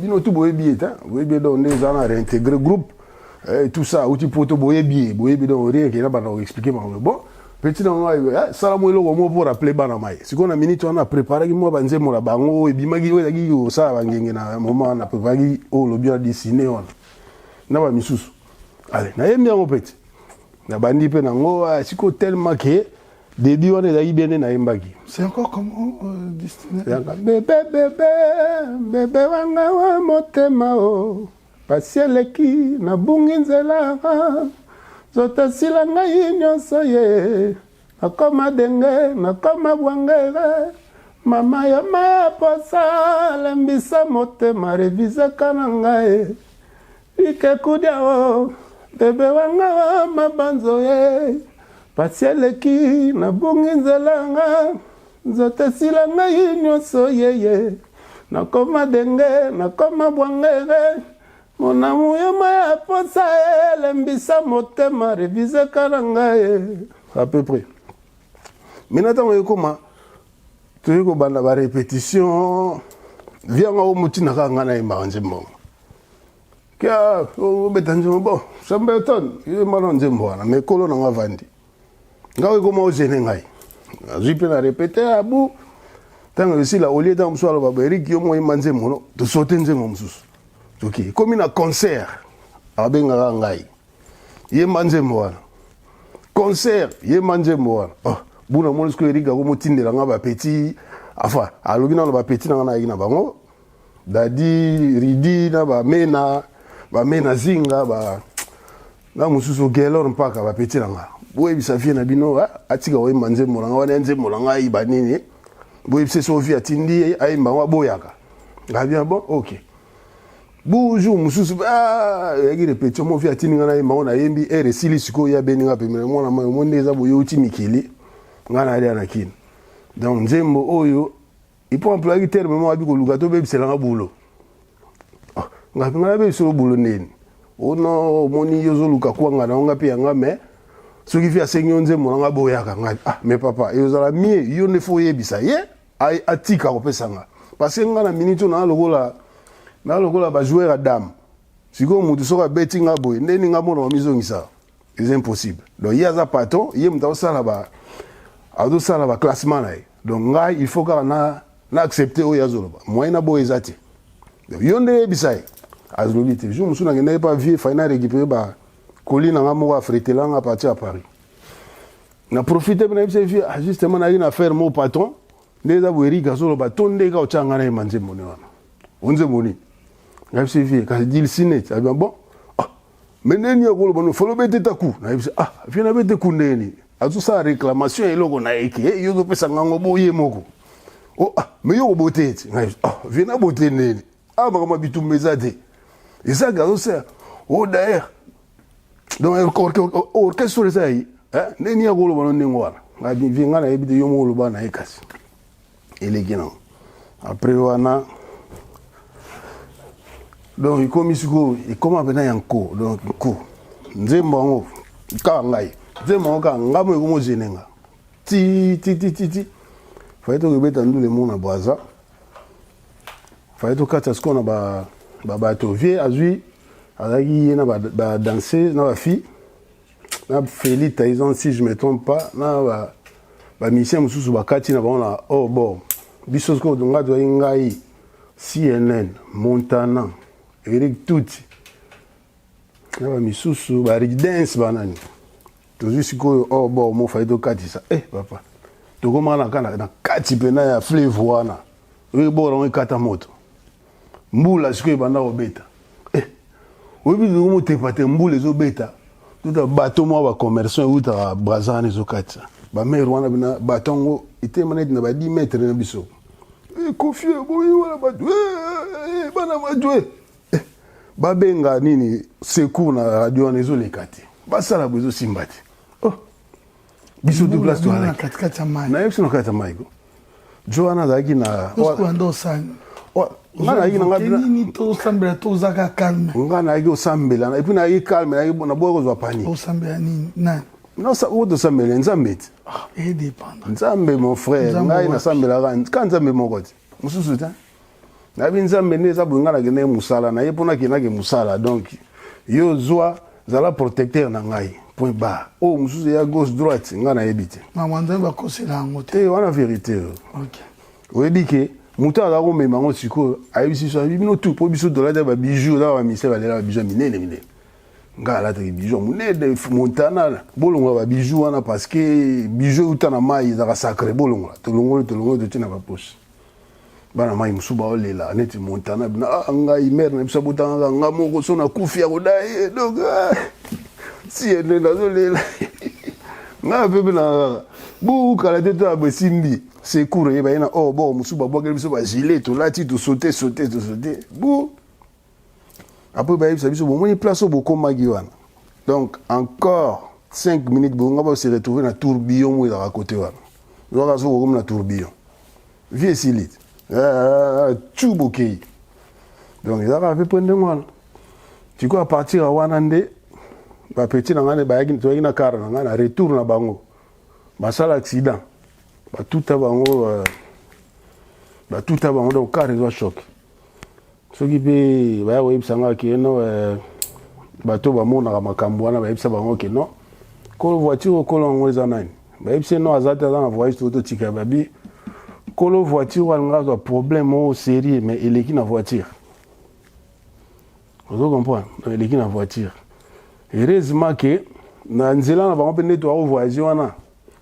bino tout boye bieta boye do ndeza na réintégrer groupe tout ça outi poto boyebi donc rien qui là ba expliquer bon petit dans ça mo eloko mo pour rappeler bana mai siko na minute on a préparé ki mo banze mo la bango e bimagi we ki o ça bangenge na moment na préparé o lo bien dessiné on na ba misusu allez na yembi ngo petit na bandi pe nango siko tellement que début on est bien na yembaki c'est encore comment destiné bébé wanga wa motema o pasieleki na bungi nzela zota sila ngai nyonso ye nakoma denge nakoma bwangere mama ya maya posa lembisa motema revisaka na ngai ike kudia o bebe wanga wa mabanzo ye pasieleki na bungi nzela nga zota sila ngai nyonso ye nakoma denge nakoma bwangere mon amour ya maya posa lembisa motema réviser karanga à peu près maintenant on comment tu ko banda ba répétition vient au mutina kanga na imanje mo kia o betanjo bon sambeton il malonje mbona mais kolo na ngavandi ngawe ko mo jene ngai zipe na répéter abu tango aussi la olie dans mswalo ba beriki yo mo imanje mono to sauter nzengo msusu. Ok, comme un concert, abenga ngai. Ye manje mwana. Concert, ye manje mwana. Oh, buna monisco eriga ko motindela nga ba petit, enfin, alobi na ba petit na ina bango. Dadi ridi na ba mena zinga ba na mususu gelor mpaka ba petit na nga. Boye bisafie na bino atika we manje mwana wana nze mwana ngai ba nini. Boye bise Sophie atindi ai mbango boyaka. Nga bien bon, OK. Bonjour mususu yaki répétition mo fi atini ngana yemba ona yembi ere sili siko ya beninga pe mwana mo ndeza boyo uti mikili ngana ali anakina donc nzembo oyo ipo employer terme mo abi ko luka to bebisela nga bulo ngapi ngana be so bulo neni ono moni yozo luka kwa ngana nga pe nga me soki fi asenyo nzembo nga boyaka nga mais papa yozo la mie yo ne fo yebisa ye ai atika ko pesanga parce que ngana minute na lokola na lokola ba jouer à dame siko mutu soka betting aboy ndeni ngamo na mizongisa c'est impossible donc il y a za paton yem ta sala ba ado sala ba classement là donc ngai il faut na accepter o yazolo ba moi na boy ezati donc yonde bisai azolite je musu na ngene pas vie final récupérer ba colline ngamo wa fretelang à partir à Paris na profiter na bise vie justement na une affaire mon patron ndeza bweri gazolo ba tonde ka ochanga na manje moni wana onze moni na bise vie ka dit sinet a bien bon mais neni yakolo bono folo bete taku na bise viens na bete kundeni azu sa réclamation eloko na eke yo zo pesa ngango boye moko mais yo botete na bise viens na bote neni makama bitumezade et ça gazo ça d'ailleurs donc orchestre ça yi neni yakolo bono nengwana nga vinga na ebide yo mo loba na ekasi elegina après wana donc il comme ici et comment venir yanko donc ko nzembo ngo ka ngai nzembo ka ngamo ko mo jenenga ti fa eto beta ndule mona boaza fa eto kata skona ba to vie azui azaki na ba danser na ba fille na Félix Taizan si je me trompe pas na ba mission mususu ba kati na ba bon biso ko donga do ngai CNN Montana Eric Tuti na ba misusu ba dance banani to jusiko bon mo fa eto kati sa papa to koma na kana na kati pena ya flavor wana we bora on kata moto mbula siko banda obeta we bi mo te pate mbula zo beta tout a bateau mo ba commerçant ou ta brazane zo kati ba mer wana bina batongo ite manet na ba 10 mètres na biso confie boy wala ba bana madwe babenga nini secours na radio na ezo lekati basala bozo simbati biso de place toi na katikati mai na yepsi no kata mai go Joana zaki na ndo sana ngana yiki nga ni to sambela to zaka calme ngana yiki osambela na epina yiki calme na yiki na boyo zo pani osambela nini na non ça ou de sambela nzambe et dépend nzambe mon frère ngai na sambela kan nzambe mokoti mususu ta na binzambe neza bungana gene musala na yepona kinake musala donc yo zwa zala protecteur na ngai point bas oh mususu ya gauche droite nga na yebite mamanda ba kosela ngo te te wana vérité OK oyebi ke mutu aza komema ngo sikoyo ayebisi so bino tu po biso dolade ba bijou da ba mise balela ba bijou minene nga alataki bijou monene montana bolongo ba bijou wana parce que bijou utana mai ezaka sacré bolongo tolongo totina ba poche bana mai musu ba olela neti montana bina ngai mère na biso botanga nga moko so na kufi ya kodai donc si ene nazolela nga pepe na bukala te to abesimbi secours yeba yena oh bon musu ba bwakeli biso ba gilet tolati to sauter bu après ba yebisa biso bomoni place au bokomaki wana donc encore 5 minutes bonga ba se retrouver na tourbillon mo à côté wana zoka so comme na tourbillon vie silite tubokei donc ils avaient fait prendre moi tu quoi à partir à wanande ba petit na ngane ba yaki to yaki na car na ngana retour na bango ba sala accident ba tout à bango donc car ils ont choc ce qui peut ba oui sanga ki no bato ba mona makambo wana ba yebisa bango ke non ko voiture ko longo za nani ba yebisa no azata za na voiture to tika babi ko lo voiture wana nga problème au sérieux mais il est qui na voiture vous comprenez il est qui na voiture heureusement que na nzela na bango pende to a voyager wana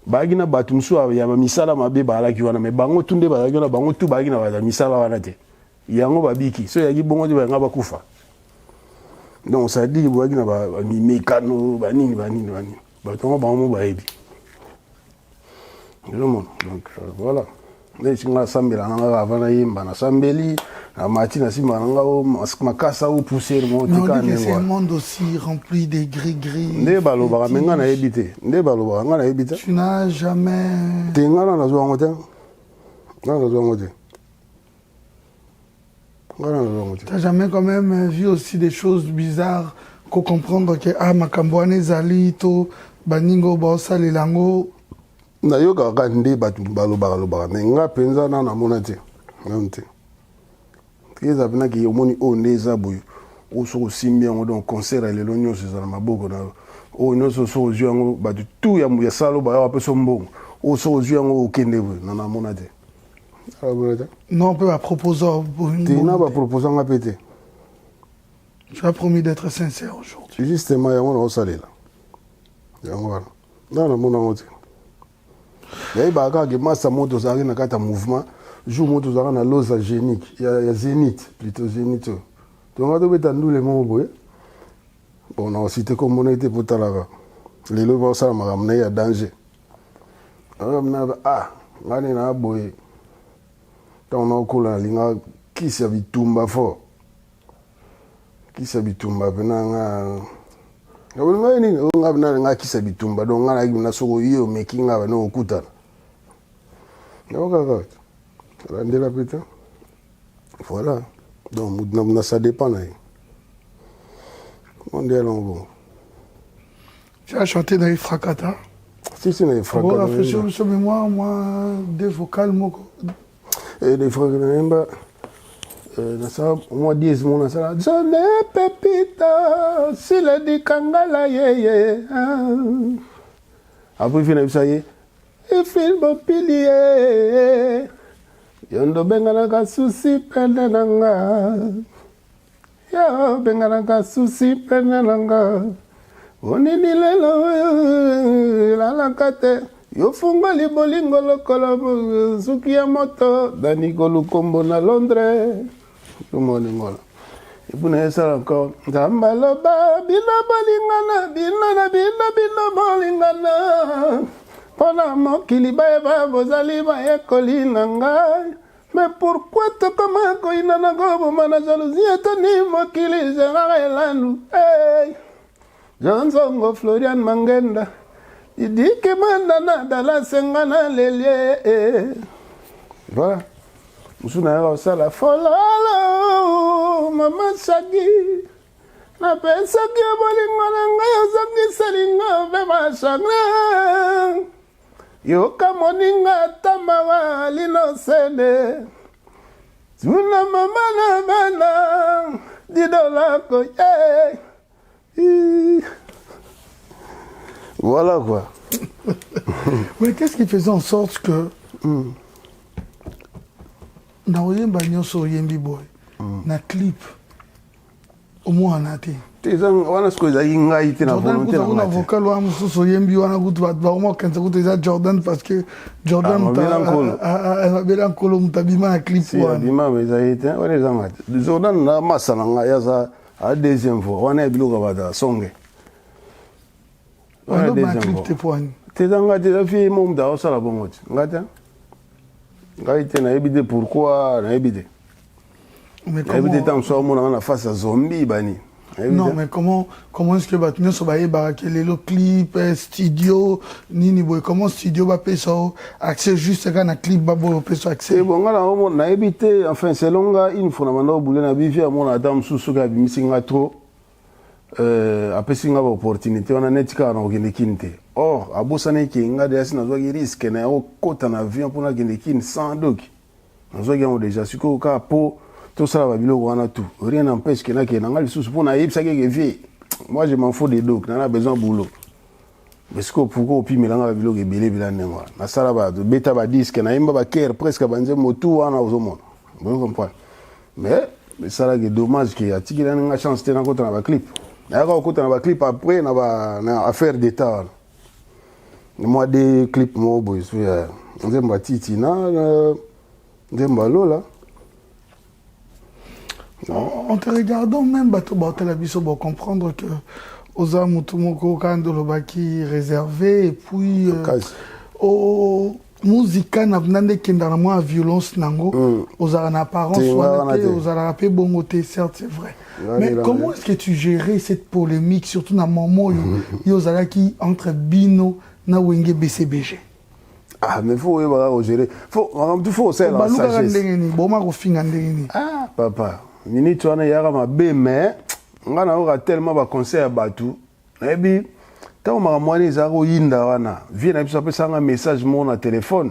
bagi na bato musu ya misala mabe balaki wana mais bango tunde balaki wana bango tu bagi na ba misala wana te yango babiki so yaki bongo de banga bakufa donc ça dit bagi na ba mécano banini bato bango ba ebi le monde donc voilà les singa sambela nga avana yimba na sambeli na matina simba nga o makasa o pousser mo tikane c'est un monde aussi rempli de gris nde baloba menga na ebité nde baloba nga na ebité tu n'as jamais tengana na zo ngote nga na zo ngote t'as jamais quand même vu aussi des choses bizarres qu'on comprendre que makamboane zali to baningo ba osalelango na yoka ka nde batu baloba mais nga penza na mona te nte kiza bina ki omoni o ndeza boyo o so simbi ngo donc concert ele lo nyoso za maboko na o nyoso so ozu ngo batu tout ya salo ba ya peso mbongo o so ozu ngo okende boyo na mona te non on peut pas proposer tu n'as pas proposé nga pété tu as promis d'être sincère aujourd'hui justement ya ngona o salela ya ngona na mona ngote mais il y a des masses moto zari na kata mouvement jour moto zari na loza génique il y a zénith plutôt zénith donc on doit être nous les mots boy bon on a cité comme on était pour talaka les lois ça m'a ramené à danger ngani na boy donc on a kola linga qui se bitumba fort qui se bitumba benanga ngabona nini ngabona ngakisa bitumba donc ngana ngina soko yo making ngaba no okutana ngaka rendez la putain voilà donc ça dépend là comment dire bon tu as chanté dans les fracata si na fracata on réfléchir sur mémoire moi des vocales moko et des fracata na ça moi 10 mon ça Johnny Pepita si le dit kangala ye après fina ça y il film pilier yondo bengana ka susi pende nanga ya bengana ka susi pende nanga onini lelo la la kate yo funga li bolingo lokolo suki ya moto dani kolu kombo na Londres ngola ibuna esa encore ndambaloba bino bolingana bino bolingana pona mokili ba bozali ba ekoli na ngai mais pourquoi to kama ko ina na gobo mana jalousie to ni mokili zelanu hey Janzongo Florian Mangenda idike mandana dala sengana lelie voilà musuna ya sala fololo mama sagi na pesa ki bolingo na ngai ozangi salinga be mashanga yo kamoninga tamawa lino sende tuna mama na bana $10 ko Voilà quoi. Mais qu'est-ce qui faisait en sorte que dans Oyemba Nyonso Oyembi Boy, na clip, au moins en athée. On a ce que j'ai dit na volonté na na vocal wa mususu Oyembi wana kutu ba mo kanza kutu eza Jordan parce que Jordan a belankolo mutabima na clip wana. Si bima mais ça été on est en Jordan na masana nga ya za a deuxième fois on a biloka bada songe. On a clip te poani. Te zanga te fi mom da osala bongo ti. Ngata. Ngaite na ebide pourquoi na ebide. Mais comment ebide tam so mo na face à zombie bani. Non, mais comment est-ce que Batman Sobaye Barakele, le clip, studio, Nini Boy, comment studio va payer ça, accès juste quand un clip va payer ça accès. Et bon, là, on a évité, enfin, c'est long, il faut qu'on boule na bivia, mon adam sous qui a mis trop, après c'est une opportunité, on a net car on a quinte. Or, à Bossane qui a des assis dans un risque, na au côté en avion pour la quinte sans doc. Nous avons déjà su qu'au cas pour tout ça va bien on a tout. Rien n'empêche que na qui n'a sous pour na yip ça qui vie. Moi je m'en fous des docs, on a besoin de boulot. Parce que pourquoi au pire là bilo que belé bila nenga. Na sala ba beta ba disque na imba ba care presque banze motu wana au monde. Vous comprenez? Mais ça là que dommage que atiki na nga chance tena ko na ba clip. Na ka ko na ba clip après na affaire d'état. Moi des clips mo boy so ya. Nzemba titi na nzemba lola. En te regardant même Bato Bartelabiso pour comprendre que Oza Mutumoko Kandolobaki réservé et puis au musica n'avnande kendana violence nango Oza en apparence Oza rapé bongoté certes c'est vrai. Mais comment est-ce que tu gérais cette polémique surtout dans moment Oza qui entre Bino na Wenge BCBG? Ah mais faut gérer. Faut c'est la sagesse. Ah papa. Minute wana yaka mabe mais ngana ora tellement ba conseil à batu et puis tant ma moine zako yinda wana vient na biso pesa nga message mon na téléphone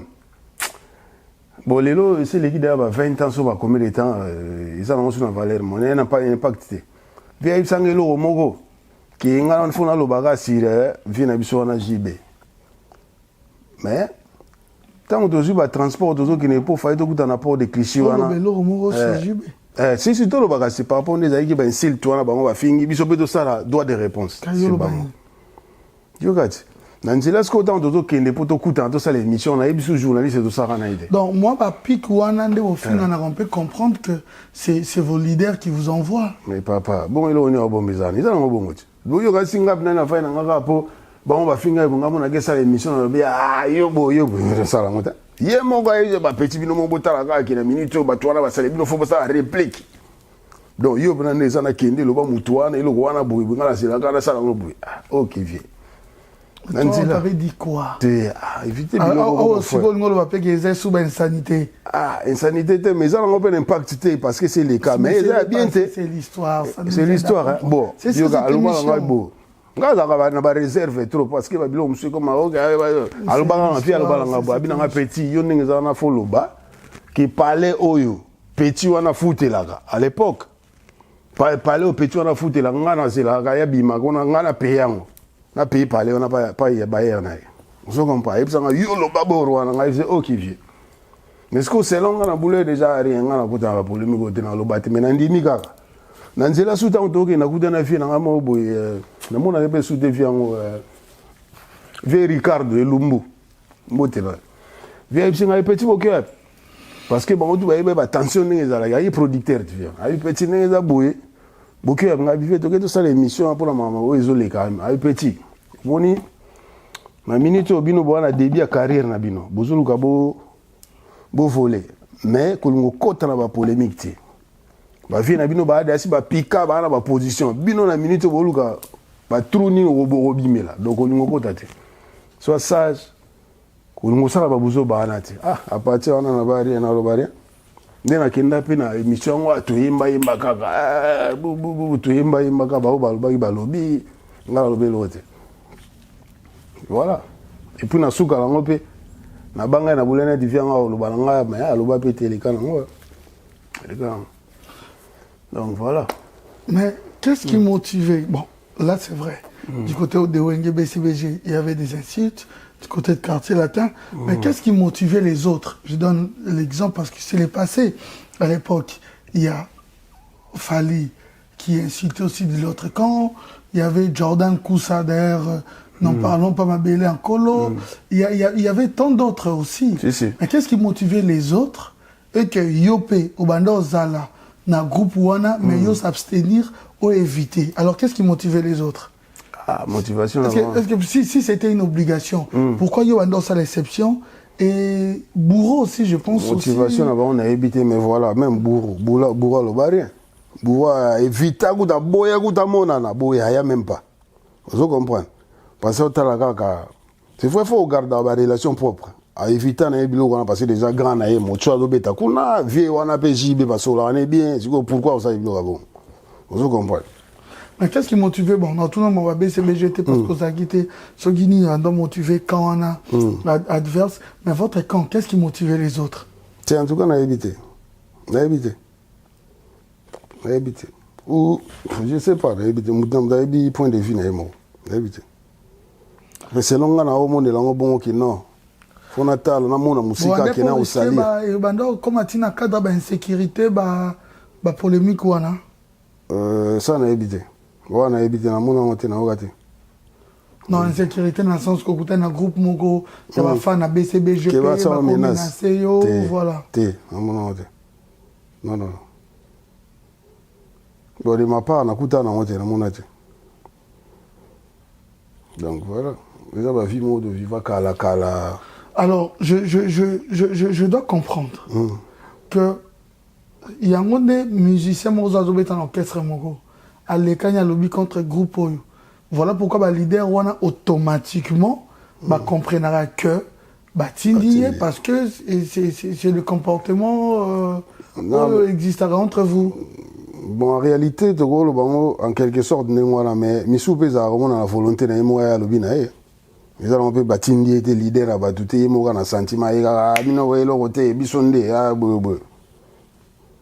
bon lelo c'est l'équipe d'aba 20 ans sur ba combien de temps ils ont reçu une valeur monnaie n'a pas impact vient sanga lo moko ki ngana on fona lo baga sire vient na biso wana JB mais tant que ba transport dozo qui n'est pas fait to kuta na port de cliché wana lo moko c'est JB. Si c'est tout le bagage, c'est par rapport à des qui ben s'il toi na bango va finir, biso beto ça droit de réponse. C'est bon. You got. Nanzela ce qu'autant d'autres qui ne poto kuta tout ça l'émission na biso journaliste de ça na idée. Donc moi ba pic wana nde au fin on peut comprendre que c'est vos leaders qui vous envoient. Mais papa, bon il on est au bon bizarre. Ils ont bon moti. Do yo ga singa na fa na ngaka po bango va finir bonga mona ke ça l'émission na bien ah yo ça la mota. Yé mon gars, il y a un petit bino mon botala qui na minute ba twana ba sale bino faut ça réplique. Donc yo bana neza na kende lo ba mutwana ilo wana boy ngala sila kana sala ngo boy. OK vieux. Nanzila. Tu avais dit quoi? Éviter bino. Si vous ngolo ba peke eza sous insanité. Insanité mais ça n'a pas d'impact parce que c'est les cas mais ça bien c'est l'histoire. C'est l'histoire hein. Bon, yo ga aluma nga bo. Ngaza ka na ba réserve trop parce que ba bilo monsieur comme alobanga na fi alobanga ngabo abina nga petit yo ndenge za na foloba qui parlait oyo petit wana futelaka à l'époque parler au petit wana futelaka nga na zela ka ya bima kona nga na payango na paye parler on a pas ya bayer na on comprend et puis nga yo loba boro wana nga c'est OK vieux mais ce que c'est long na boule déjà rien nga na kota ba polémique côté na loba te mais na ndimi kaka na nzela suta otoke na kuta na fi na ngamo boy na mona be suta fi yango ve Ricardo Elumbu mbotela vie singa petit boké parce que bango tu ba tension ninga za la yi producteur tu viens ay petit ninga za boy boké nga bife toke to ça l'émission pour la maman o isolé quand même ay petit moni ma minute obino bwana début à carrière na bino bozulu ka bo voler mais kolungo kota na ba polémique ti ba vie na bino ba dasi ba pika ba na ba position bino na minute boluka ba truni robo bimela donc olingo kota te soit sage olingo sala ba buzo ba na te à partir wana na ba rien na lo ba rien ndena kenda pe na émission wa to yimba kaka bu to yimba kaka ba ba lobi ngala lobi lote voilà et puis na suka lango pe na banga na bulena divianga lo ba nga mais aloba pe teleka nango donc voilà. Mais qu'est-ce qui motivait? Bon, là c'est vrai. Du côté de Wenge BCBG, il y avait des insultes. Du côté de Quartier Latin. Mais qu'est-ce qui motivait les autres? Je donne l'exemple parce que c'est le passé. À l'époque, il y a Fali qui insultait aussi de l'autre camp. Il y avait Jordan Koussa, d'ailleurs, n'en parlons pas, Mabélé en colo. Il y avait tant d'autres aussi. Si. Mais qu'est-ce qui motivait les autres? Et que Yopé, Obando Zala, na groupe Wana, mais yo s'abstenir ou éviter. Alors qu'est-ce qui motivait les autres? Ah, motivation. Est-ce que si c'était une obligation, pourquoi yo Obando ça l'exception? Et Bourreau aussi, je pense. Motivation, aussi... on a évité, mais voilà, même Bourreau, le barrien. Bourreau a évité, il a boya, il a monana, boya, il n'y a même pas. Vous comprenez? Parce que c'est vrai, il faut garder la relation propre. À éviter, parce que déjà grand, il y a des choses qui sont bien, vieux, on a PJB, parce qu'on est bien. Pourquoi ça est bien? Vous comprenez? Mais qu'est-ce qui motivait? Bon, dans tout le monde, on va BCBGT parce qu'on a quitté Sogini, on a motivé quand on a adverse. Mais votre camp, qu'est-ce qui motivait les autres? C'est en tout cas, on a évité. On a évité. Ou, je ne sais pas, on a évité. On a évité point de vue, on a évité. Mais c'est long, on a au monde, on a bon qui non. On a tal, on a mon musique qui n'a au sali. Comme a tina cadre d'insécurité, polémique ou ana? Ça on a évité. On a évité, on a non, insécurité dans le sens que vous êtes dans un groupe Mogo, il y a des fans à BCBGP, voilà. Non. Bon, de ma part, on a coûté à mon athée. Donc voilà. Les gens vivent de vivre kala. Alors, je dois comprendre que il y a des musiciens qui ont été en orchestre Mogo. À l'écran, il y a lobby contre groupe. Voilà pourquoi les leaders automatiquement comprendra que parce que c'est le comportement qui existera entre vous. Bon, en réalité, en quelque sorte, mais la volonté de moi lobby. Ils ont fait batindi était leader à batute moga na sentiment bino welo côté bisonde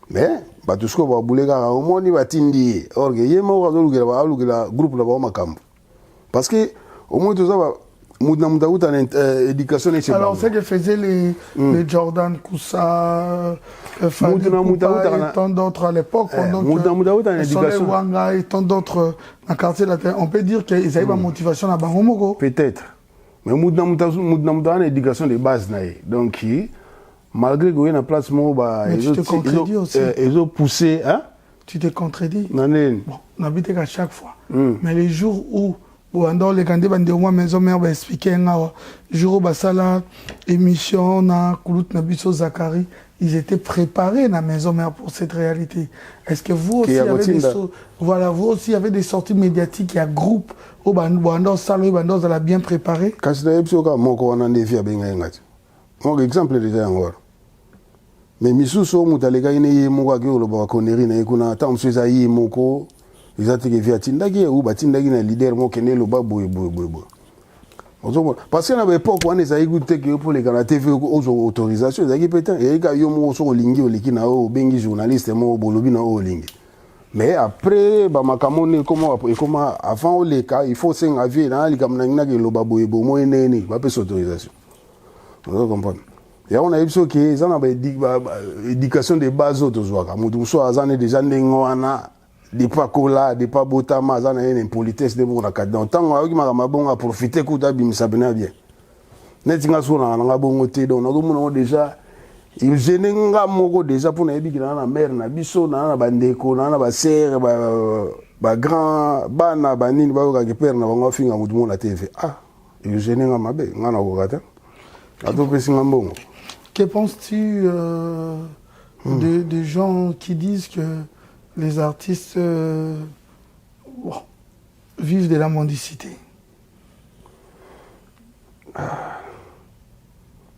mais batusko ba bulega au moni batindi orge yemo ga lugela groupe là ba makambo parce que au moins tout ça mudna éducation et alors c'est que faisaient les Jordan Koussa Fadi et tant d'autres à l'époque et tant d'autres dans quartier latin, on peut dire qu'ils avaient une motivation à Bangomogo peut-être. Mais nous avons une éducation de base. Donc, malgré que vous avez une place, ils ont poussé. Hein? Tu te contredis. Non. Bon, on habite à chaque fois. Mais les jours où, les candidats de moi, maison mère, expliquer les jours où, la émission, Koulout Nabiso Zakari, ils étaient préparés dans la maison mère pour cette réalité. Est-ce que vous aussi avez des sorties médiatiques, il y a groupe où Bandos a bien préparé? Quand je suis un exemple déjà encore. Mais Misuso mutalega ine moka ke oloba koneri na kuna ta msuza yi moko izate ke via tindaki ou batindaki na leader mo kene loba boy. Parce que à l'époque on les a écouté que pour les canaux TV aux autorisations ils a pété et ka yo mo so lingi oliki na o bengi journaliste mo bolobi na o lingi. Mais après makamone comment avant les cas il faut s'en avier na likamna ngina ke loba boy mo eneni ba pe autorisation. Vous comprenez? Et on a eu ce qui est éducation de base autres joueurs. Nous sommes déjà des pas cola, des pas botama, des politesse de bon cadre. Tant qu'on a profité coup d'abîme ça bien bien. Netinga sur na bon côté donc nous déjà il gêne ngamo déjà pour na ebi na mère na biso na bandeko na ba sœur ba grand bana banini ba ka père na bango finga mutu na TV. Ah, il gêne ngamabe ngana ko kata. Que penses-tu des gens qui disent que les artistes vivent de la mendicité?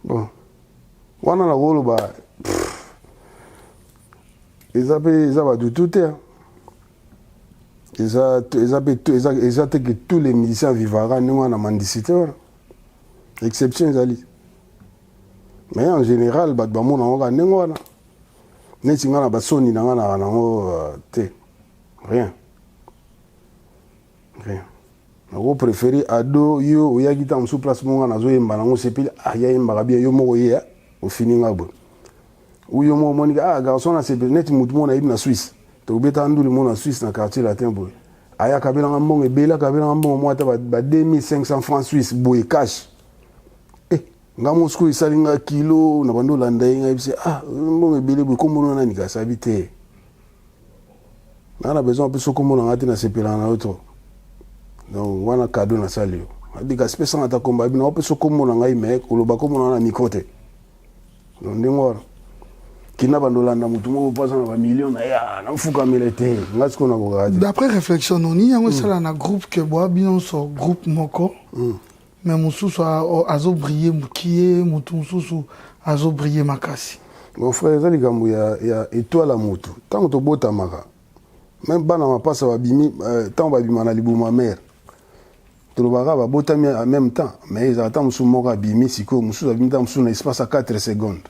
Bon. On a la rôle, ils avaient du tout. Ils ont que tous les musiciens vivent nous en mendicité. Exception, ils allaient. Mais en général, rien. nako préféré ado yo oyaki ta mosu place monga nazoyemba nango sepeli ayayembaka bien yo moko ye ofini nga boye uyo moko monika garçon na sepeli neti mutu moko nayebi na Suisse tokobeta nduli moko na Suisse na quartier latin boye ayaka abelanga mbongo ebele akabelanga mbongo moko ata ba 2500 francs suisse boye cash nga mosiko esali nga kilo na bando olanda ye nga yebisi mbongo ebele boye kombono nani kasabi te nga na besoin mpe so kombono nga te nasepelanga na yo to donc wana cadeau nasali yo abika spesanga ata komba bino mpe so kombono ngai me koloba kombono na micro te donc ndenge wana kina bando olanda mutu moko mpasa na bamillion na ya nafukamela te nga siko nakokaa te d'après réflexion noni yango esala na groupe ke boa bino so groupe moko mais mosusu azobrille mokie mutu mosusu azobrille makasi mon frère eza likambo ya étoile ya motu ntango tobotamaka même bana mapasa babimi ntango babima na libuma mare tolobaka babotami en même temps mais ezala ta mosusu moko abimi sikoyo mosusu abimi ta mosusu na espace ya 4 secondes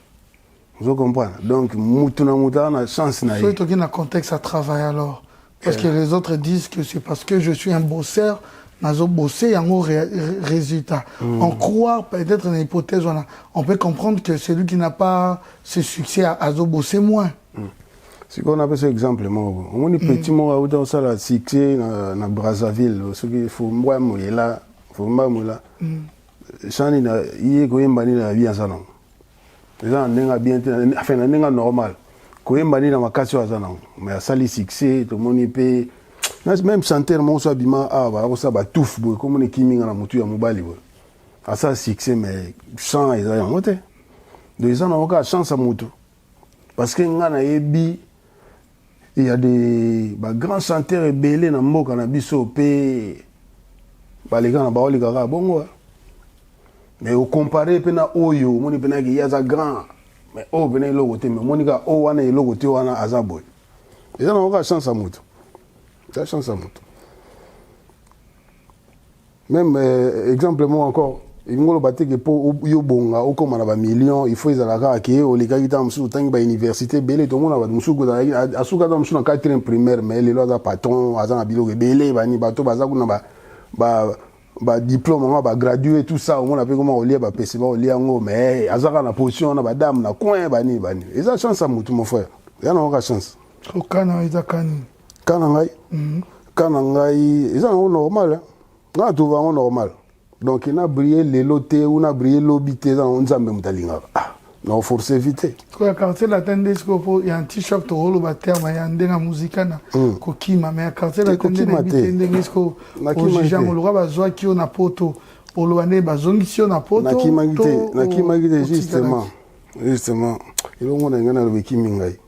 vous comprenez donc mutu na mutu na chance na ye soki toki na contexte à travail alors parce que les autres disent que c'est parce que je suis un bosseur nazo bosser yango résultat on croit peut-être une hypothèse on peut comprendre que celui qui n'a pas ce succès a bosser moins si on appelle ce exemple moko on est petit moko auta osala succès na Brazzaville soki faut mbwa moyela chani na iye koyemba ni na bien sana eza ndenge bien te enfin na ndenge normal koyemba ni na makasi aza nango mais asali succès tomoni mpe même chanteur mon so bima ba ba touf boy comme on kiminga na mutu ya mobali boy asa succès mais chant eza yango te donc eza na oka chance à mutu parce que nga na yebi il y a des grands chanteurs ebele na mboka na biso pe baleka na baoli kaka bongo mais au comparer pe na oyo moni pe na ki yaza grand mais o pe na eloko te mais monika o wana eloko te wana aza boy eza na oka chance à mutu. Ça change ça monte. Même exemple moi encore, il ngolo baté que pour yo bonga o comme na ba million, il faut izalaka ke o lika kita msu tangi ba université belé to mona ba msu ko da asuka da msu na 4e primaire mais les lois patron azana biloko belé ba ni bato baza kuna ba diplôme ba gradué tout ça on a pe comment o lia ba pesi ba o lia ngo mais azaka na position na ba dame na coin ba ni. Et ça chance ça monte mon frère. Ya na oka chance. Okana izakani. Kana ngai eza normal nga tu va normal donc il a brillé les lotés ou na brillé l'obité dans nzambe mutalinga non forcer vite ko ya quartier latin disco po ya t-shirt to rolo ba terme ya ndenga muzika na ko kima mais ya quartier latin disco na jango lo ba zwa ki na poto olo bane ba zongisi na poto na kimagite justement il on na ngana lo kimingai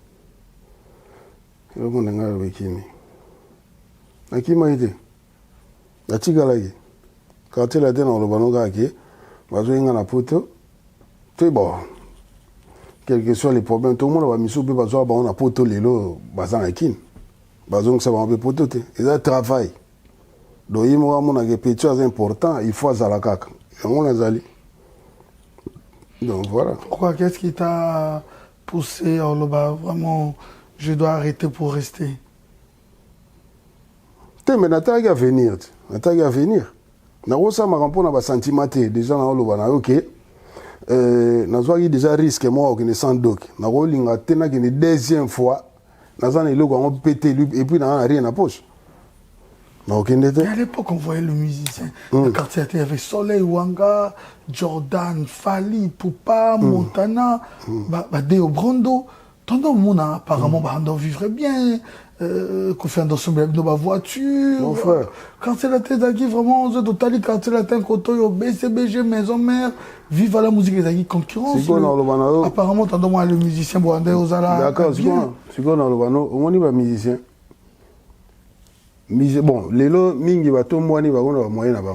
eloko ndenge alobekimi nakima ete natikalaki quartier latin oloba no kaka ke bazoyenga na poto to bon quel que soit les problèmes tout le monde bamisu mpe bazwaka bango na poto lelo baza na kini bazongisa bango mpe poto te eza travail donc ye moko amonaka petio aza important il faut azala kaka yango nazali donc voilà. Pourquoi qu'est-ce qui t'a poussé oloba vraiment je dois arrêter pour rester. Mais n'attends à venir. Na rosa makampo na ba sentiment te déjà na oloba na OK. Na zwa déjà risque moi au sans doc. Na rolinga tena que une deuxième fois na zana iloko on pété et puis na rien à poche. Na aucun détail. À l'époque on voyait le musicien. Le quartier il y avait Soleil Wanga, Jordan, Fali, Poupa, Montana, Deo Brondo. Tandis mon apparemment on vivrait bien, qu'on fait un ensemble de ma voiture. Mon frère. Quand c'est la tête qui vraiment on se totalise quand c'est la tête koto BCBG maison mère, vive à la musique des concurrence. Apparemment tandis moi le musicien boandé aux ala. D'accord, c'est quoi dans le bano, on est pas musicien. Bon, les lots mingi ba to moi ni ba on moyen na ba.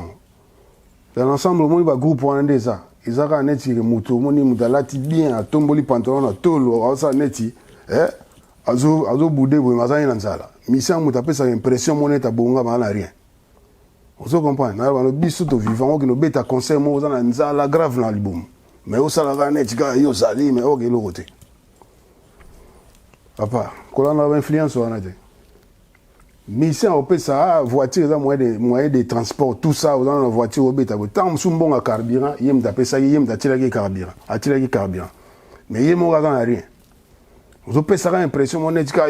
Dans l'ensemble on va groupe on est ça. Izaka neti ke mutu moni mutalati bien atomboli pantalon na tolo asa neti azo boudé bo mazani na nzala misa muta pesa impression moneta bonga ba na rien ozo comprendre na ba no biso to vivant que no beta conseil mo za na nzala grave na album mais o sala ga neti ka yo sali mais o ke lo côté papa kola na influence wana te Mais ici, on peut ça, voiture, moyen de transport, tout ça, on a une voiture au bêta. Tant que bon à carburant, il me tape ça, il me tape carburant. Mais il me regarde rien. Vous avez ça l'impression, mon éducat,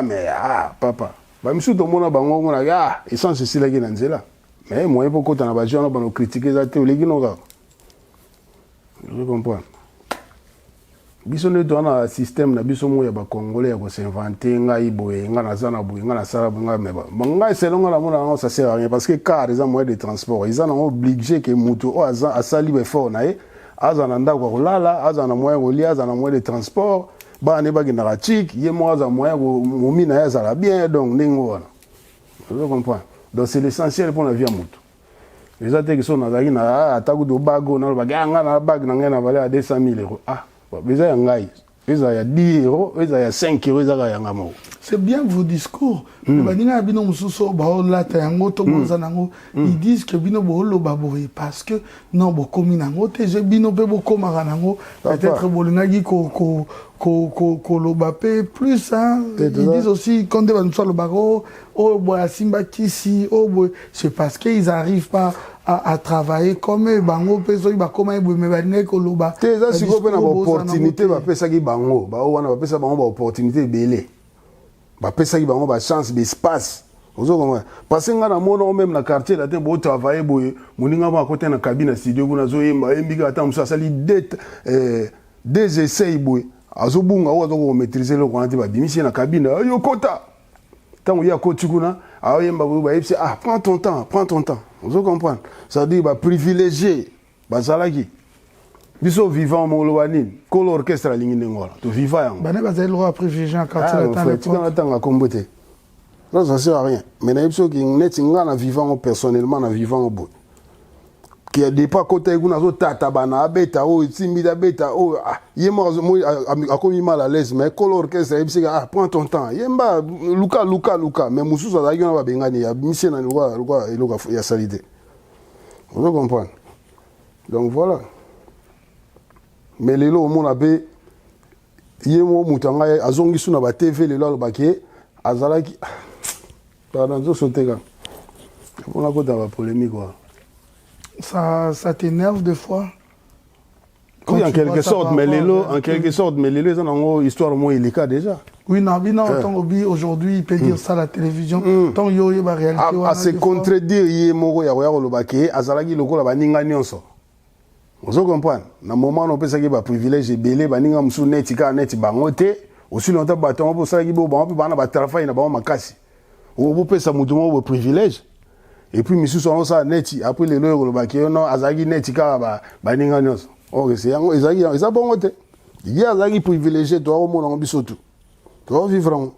mais papa. Bah, monsieur, tout le monde a bango, essence, c'est là qui est là. Mais moi, beaucoup de gens ont critiqué ça, vous comprenez? Biso ne doit un système na biso mo ya ba congolais ya ko s'inventer ngai boye nga na zana boye nga na sala nga meba ngai selon la mona ça sert à rien parce que car les moyens de transport ils sont obligés que mutu o aza asali be fort na e azana ndako ko lala azana moyen ko lia azana moyen de transport ba ne ba ginara chic ye mo azana moyen ko momina ya zala bien donc ningo wana vous comprenez donc c'est l'essentiel pour la vie à mutu les autres qui sont na zaki na ataku do bago na ba nga na bag na ngena valeur à 200 000 €. Il y a 10 €, il y a 5 €. C'est bien vos discours. Ils disent que bino bolo baboye parce que non boko minango te bino pe boko maranango peut-être bolingaki ko lobapé plus hein. Ils disent aussi quand on va le baro oh boya simba kisi oh boy c'est parce qu'ils arrivent pas à travailler comme bango peso ba comment me bane ko loba te za siko pe na opportunité ba pesa ki bango ba wana ba pesa bango ba opportunité belé ba pesa ki bango ba chance d'espace ozo comme parce que ngana mona même na quartier là te bo travailler boye moninga ba côté na cabine studio kuna zo yemba embika ata musa sali des essais boye azo bunga o azo maîtriser le kwanti ba bimisi na cabine yo kota tant ya koti kuna ayemba ba epsi prends ton temps vous comprenez ça dit bah privilégier bah salaki biso vivant mo lowanine ko l'orchestre lingi ngola to vivant yango bana bazali droit privilégier en quartier la tanga kombote ça sert à rien mais na biso ki net ngana vivant personnellement na vivant au bout qui a des pas côté kuna zo tata bana beta o timida beta o yema akomi mal à l'aise mais ko l'orchestre epsi prends ton temps yemba luka mais mususu azaki na ba bengani ya mission na lwa ya salité vous comprenez donc voilà mais lelo mon abe yemo mutanga azongi suna ba TV lelo alobaki azalaki pardon zo soteka on a côté la polémique quoi. Ça t'énerve des fois? Oui, en quelque sorte, mais les ils ont une histoire moins délicate déjà. Oui, non, aujourd'hui, il peut dire ça à la télévision. Tant qu'il y a une réalité. À se contredire, il y a un azalaki loko la baninga nyonso. Vous comprenez? Na moment on peut ça qui ba privilège belé baninga musu neti ka neti bangote, aussi longtemps baton pour ça qui bo ba bana ba travail na ba makasi. Ou peut ça mutu mo privilège. Et puis monsieur son ça neti après les lois le baké non azaki neti ka ba ninga nyonso. Oh c'est yango ezaki ça bongote. Il y a azaki privilégié toi au monde biso tout. Toi vivre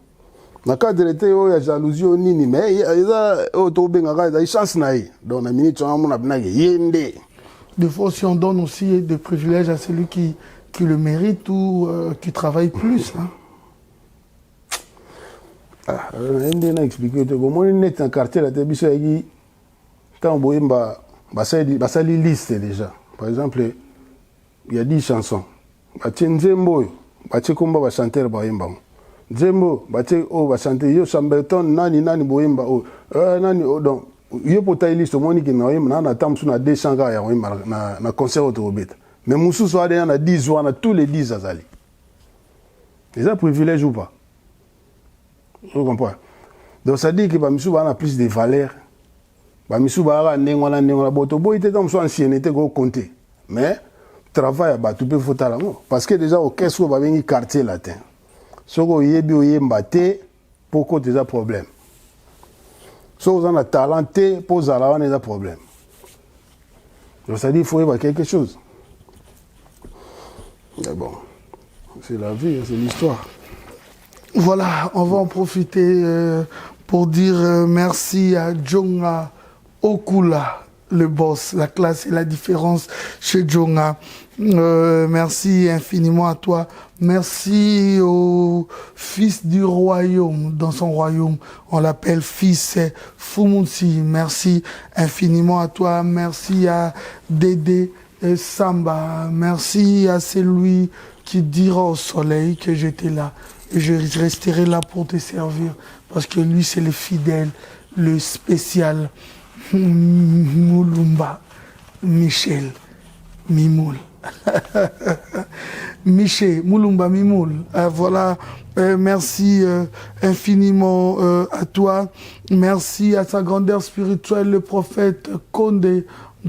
na cadre était o ya jalousie nini mais eza to benga ka chance na yi. Donc na minute on mona binage yende. Des fois si on donne aussi des privilèges à celui qui le mérite ou qui travaille plus hein. Ende na expliquer to comment net en quartier la biso yi tant boyemba basali liste déjà. Par exemple, il y a 10 chansons. Batie Nzembo, batie Komba ba chanter boyemba. Nzembo, batie o ba chanter yo Samberton nani boyemba o. Nani o donc yo potai liste moni ki na yemba na tamsu na 200 ga ya yemba na concert autobeta. Mais mususu ade na 10 wana tous les 10 azali. Les a privilège ou pas? Vous comprenez? Donc ça dit que ba musu ba na plus de valeur. Ba misu ba ndengona boto boy te dans son ancienneté go compter mais travail ba tu peux foutre là parce que déjà au qu'est-ce que ba venir quartier latin soko yebi oyemba te poko déjà problème so on a talenté pour ça là on a problème donc ça dit il faut y avoir quelque chose mais bon c'est la vie c'est l'histoire. Voilà, on va en profiter pour dire merci à Djonga Okula, le boss, la classe et la différence chez Djonga. Merci infiniment à toi. Merci au fils du royaume. Dans son royaume, on l'appelle fils Fumunsi. Merci infiniment à toi. Merci à Dédé et Samba. Merci à celui qui dira au soleil que j'étais là. Et je resterai là pour te servir. Parce que lui, c'est le fidèle, le spécial. Moulumba, Michel, Mimoul. Michel, Moulumba, Mimoul. Voilà, merci infiniment à toi. Merci à sa grandeur spirituelle, le prophète Condé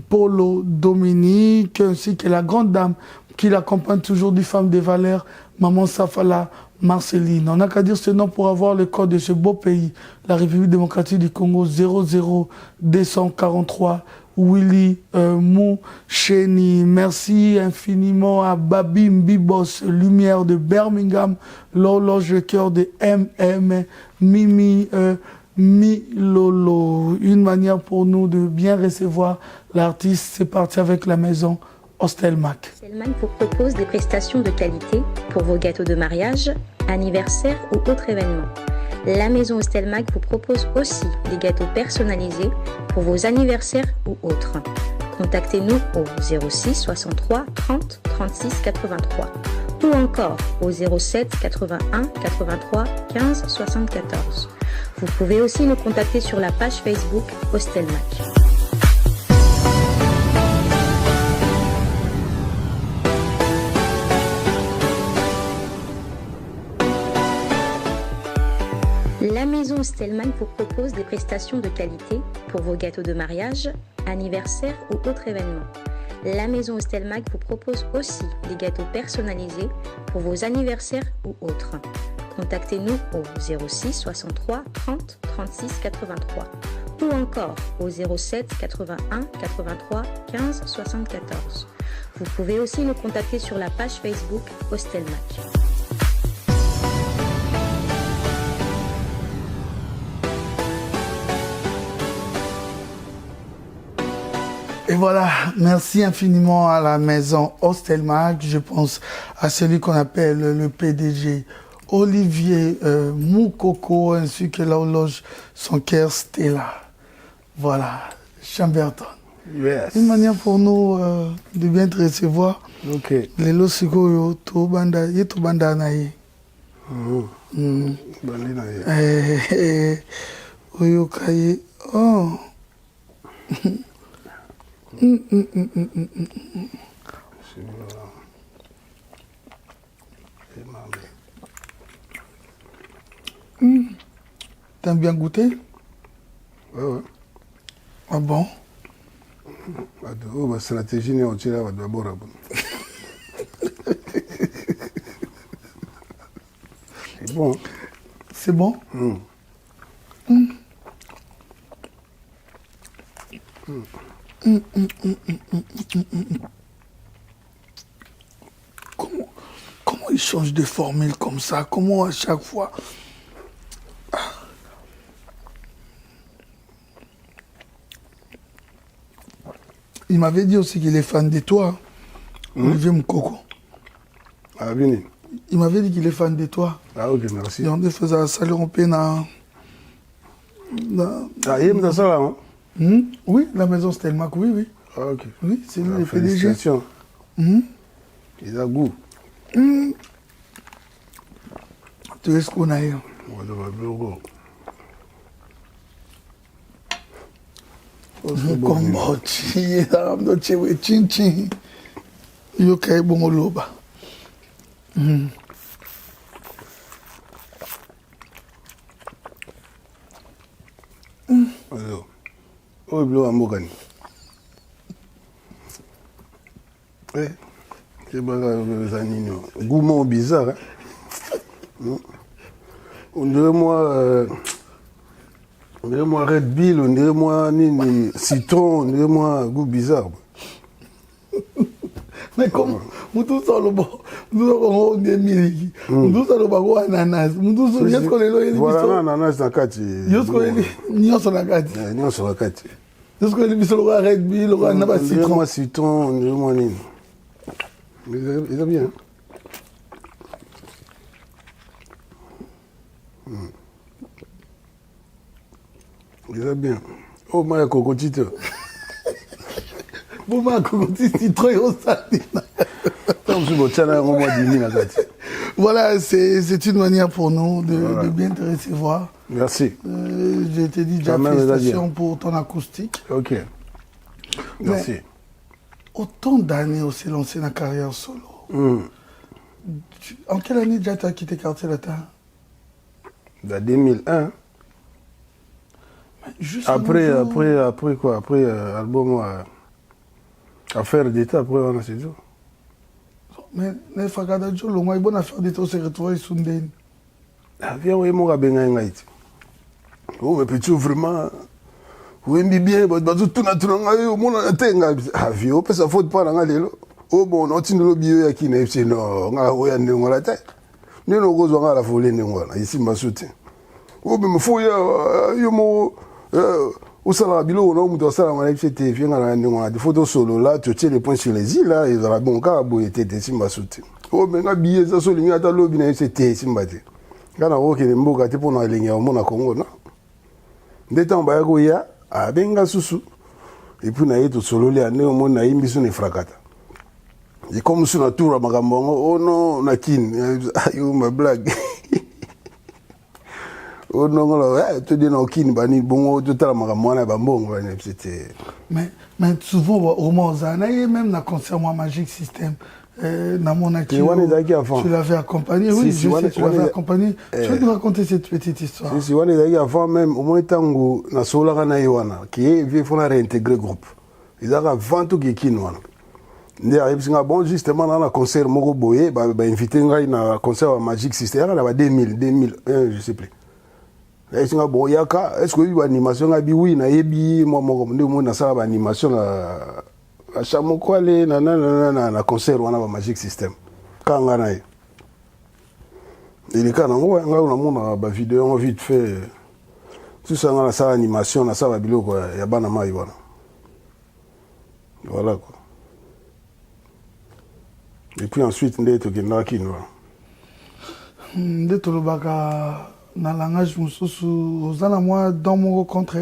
Polo Dominique, ainsi que la grande dame qui l'accompagne toujours du Femme des Valeurs, Maman Safala Marceline. On n'a qu'à dire ce nom pour avoir le code de ce beau pays, la République démocratique du Congo 00243. Willy Moucheni. Merci infiniment à Babi Mbibos, Lumière de Birmingham, l'horloge de cœur de MM, Mimi Milolo. Une manière pour nous de bien recevoir l'artiste, c'est parti avec la maison Hostelmac. Hostelmac vous propose des prestations de qualité pour vos gâteaux de mariage, anniversaire ou autres événements. La maison Hostelmac vous propose aussi des gâteaux personnalisés pour vos anniversaires ou autres. Contactez-nous au 06 63 30 36 83 ou encore au 07 81 83 15 74. Vous pouvez aussi nous contacter sur la page Facebook Hostelmac. La maison Hostelmac vous propose des prestations de qualité pour vos gâteaux de mariage, anniversaire ou autres événements. La maison Hostelmac vous propose aussi des gâteaux personnalisés pour vos anniversaires ou autres. Contactez-nous au 06 63 30 36 83 ou encore au 07 81 83 15 74. Vous pouvez aussi nous contacter sur la page Facebook Hostelmac. Et voilà, merci infiniment à la maison Hostelmac. Je pense à celui qu'on appelle le PDG Olivier Moukoko, ainsi que l'horloge son cœur Stella. Voilà, Chamberton. Yes. Une manière pour nous de bien te recevoir. Ok. Les losiko to banda yeto banda naye. Bandi na ye. Oyo kaye. Oh. T'as bien goûté? Ouais. Ah bon? Ma stratégie n'est pas là d'abord. C'est bon. C'est bon? Comment il change de formule comme ça? Comment à chaque fois? Il m'avait dit aussi qu'il est fan de toi, Olivier Moukoko. Ah, bien. Il m'avait dit qu'il est fan de toi. Ah, ok, merci. Et on faisait un salon en peine à... Ah, il y a ça là, hein? Oui, la maison Hostelmac, oui. Ah, ok. Oui, c'est lui le PDG. Félicitations. Il a goût. Tu es ce qu'on a eu. Comment tu es là, tu es chin. Yo kai bongo loba. Alors, oh, bleu à Mogani. C'est pas les animaux. Gourmand bizarre, hein? On dirait moi Red Bull, on dirait moi citron, on dirait moi goût bizarre. Mais comment? Moutou salobo, moutou on est miliki. Moutou salobo ko ananas. Moutou so yesko lelo yeli biso. Voilà ananas na kati. Yesko yeli nyonso na kati. Nyonso na kati. Yesko yeli biso lo Red Bull, lo na ba citron. Moi citron, on dirait moi nini. Mais il est bien. Il est bien. Oh, moi, cocotite. Bon, ma cocotite, citron et au sali. Tant que je me tiens là, on m'a dit, Voilà, c'est une manière pour nous de bien te recevoir. Merci. Je te dis déjà félicitations pour ton acoustique. Ok. Merci. Mais, autant d'années aussi lancé dans la carrière solo. En quelle année déjà tu as quitté Quartier Latin? En 2001. Après quoi? Après album Affaire d'État, après on a ces jours. Mais ne fagada jolo moi bonne affaire d'État se retrouver Sundeni. Viens oui mon gabenga ngaiti. Oh mais petit vraiment oui bien bazo tuna ngayo mona tenga avio pesa faute pas nga lelo. Oh bon on tindelo bio ya kina epse no nga oya ngola ta. Nino gozo nga la folie ngola ici masuti. Oh mais faut yo mo usala bilo no muto sala ngala epse te vienga na ngola de photo solo là tu tiens les points sur les îles là et ça va bon ka boye te simba suti. Oh mais nga billet ça solo nga ta lobi na epse te simba te. Kana oke mboka te pona linga mona Congo na. Ndeta mbaya ko ya abenga susu. Et puis na yeto solo le ane mo na imbi so ne frakata. Et comme sur la tour makambo oh non na kin yo ma blague. Oh non là tu dis na kin bani bongo to tala makambo na ba mbongo bani c'était. Mais souvent au Mozana et même na concert moi Magic System. Tu l'avais accompagné, oui, je sais, tu l'avais accompagné. Tu vas nous raconter cette petite histoire. Si, avant même, au moins, tango, na sola na yoana, qui est, il faut réintégrer le groupe. Ils ont 20 qui est kinoana. Bon, justement, dans le concert Moko Boye, invité un concert à Magic System, il y a 2001, je ne sais plus. Est-ce que il y a une animation, oui, moi, na ça, animation, à Chamokwale, na concert wana ba Magic System. Kanga na ye. Il est quand on a ba vidéo vite fait. Tout ça na sa animation, na sa ba biloko ya bana mai wana. Voilà quoi. Et puis ensuite ndeto kenda kinwa. Ndeto lobaka na langage mususu ozana moi dans mon contre.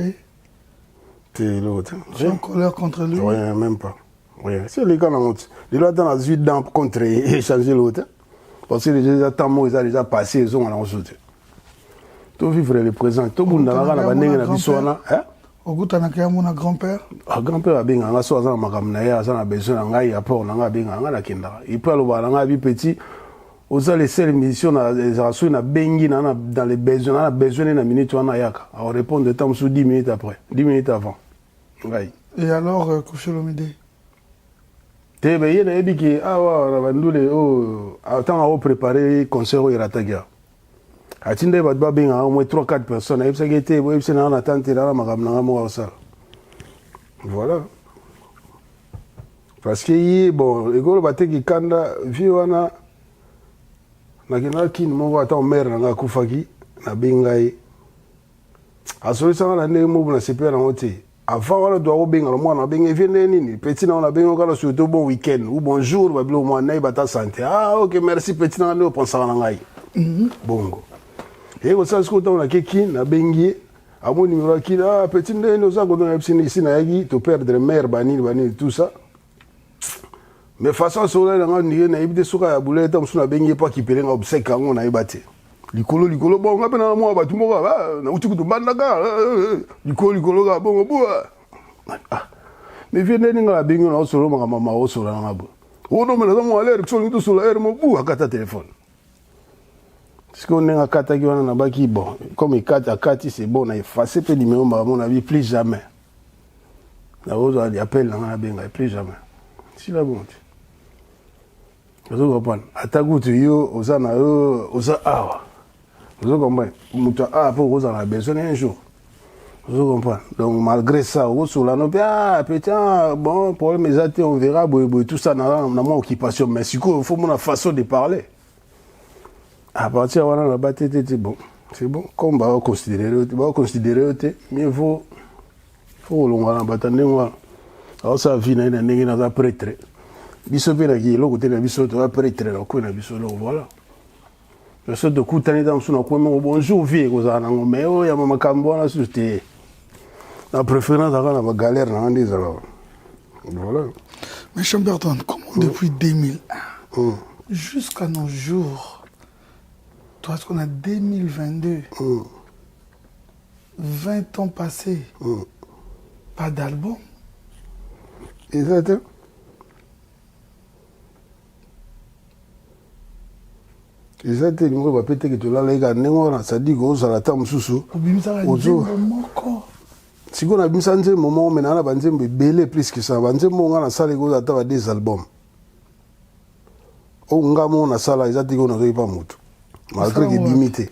C'est l'autre. J'ai en colère contre lui. Oui, même pas. Oui, c'est les gars dans l'autre. Les gars dans la suite d'un contre échanger l'autre. Parce que les gens attendent, ils ont déjà passé, ils ont en soutien. Tout vivre le présent. Tout le monde a la banane na bisona. Hein? Au goût t'en as mon grand-père. Ah grand-père a bien nga so za makamna ça na besoin ngai apport na nga bien nga na kinda. Il peut le bala nga bi petit. Aux les seules missions na les na bengi na dans les besoins na besoin na minute wana yaka. On répond de temps sous 10 minutes après, 10 minutes avant. Ngai. Et alors coucher l'omidé. Tebe yena ebiki awa na bandule o attends à préparer concert au Ratagia. Atinde ba benga au moins 3 4 personnes ebisa gete bo ebisa na attente na makamna mo ça. Voilà. Parce que bon egolo bateki kanda viwana na kinaki mo ata mère na kufaki na bengai. Asolisa na ndenge mo na sepela na hotel. Avant, on doit bien le mois, on a bien venu, petit, on a bien encore surtout bon week-end ou bonjour, on a bien au moins, on a santé. Ah, ok, merci, petit, on a pensé à l'angaï. Bongo. Et au sens où on a quelqu'un, on a bien à mon numéro qui a petit, nous avons ici, tu perdre mère, banni, tout ça. Mais façon, sur là, on a des soukas à boulet, on a bien pas qui peut les obsèques, on a battu. Likolo bon ngapena na mwa batu moko na utuku to bandaka likolo ga bon boa ah mais viene ninga bingo na solo mama o solo na ngabo ono mena mo aller so ngitu solo er mo bua kata téléphone parce que on nga kata ki wana na baki bon comme kati c'est bon na effacer pe numéro mama na vie plus jamais na ozo ali appel na benga plus jamais si la bon ozo comprendre atakutu yo ozana yo oza awa. Vous comprenez? Pour vous en avez besoin un jour. Vous comprenez? Donc malgré ça, vous sur la note, petit, bon, pour mes athées, on verra, tout ça, dans mon occupation. Mais il faut mon façon de parler. À partir de là, la bataille était bon. C'est bon. Comme on va considérer, mieux vaut, l'on va la bataille. Alors ça vient dans un prêtre. Biso pena qui l'autre côté de biso, tu vas prêtre, voilà. Je suis de Koutani dans son accompagnement. Bonjour, vie, vous avez un mais il y a ma cambona sur tes. La préférence d'avoir la galère dans les alors. Voilà. Mais Chamberton, comment depuis 2001 jusqu'à nos jours, Toi, est-ce qu'on a 2022 20 ans passés, pas d'album. Exactement. Exactement. Nous avons peut-être que tu l'as les gars, ça dit que ça l'attend mususu. Si on a bien ça, un moment, mais on a besoin de belé plus que ça. On a ça les gars attendent des albums. On a ça là, ils ont dit qu'on n'aurait pas mutu. Malgré qu'il est limité.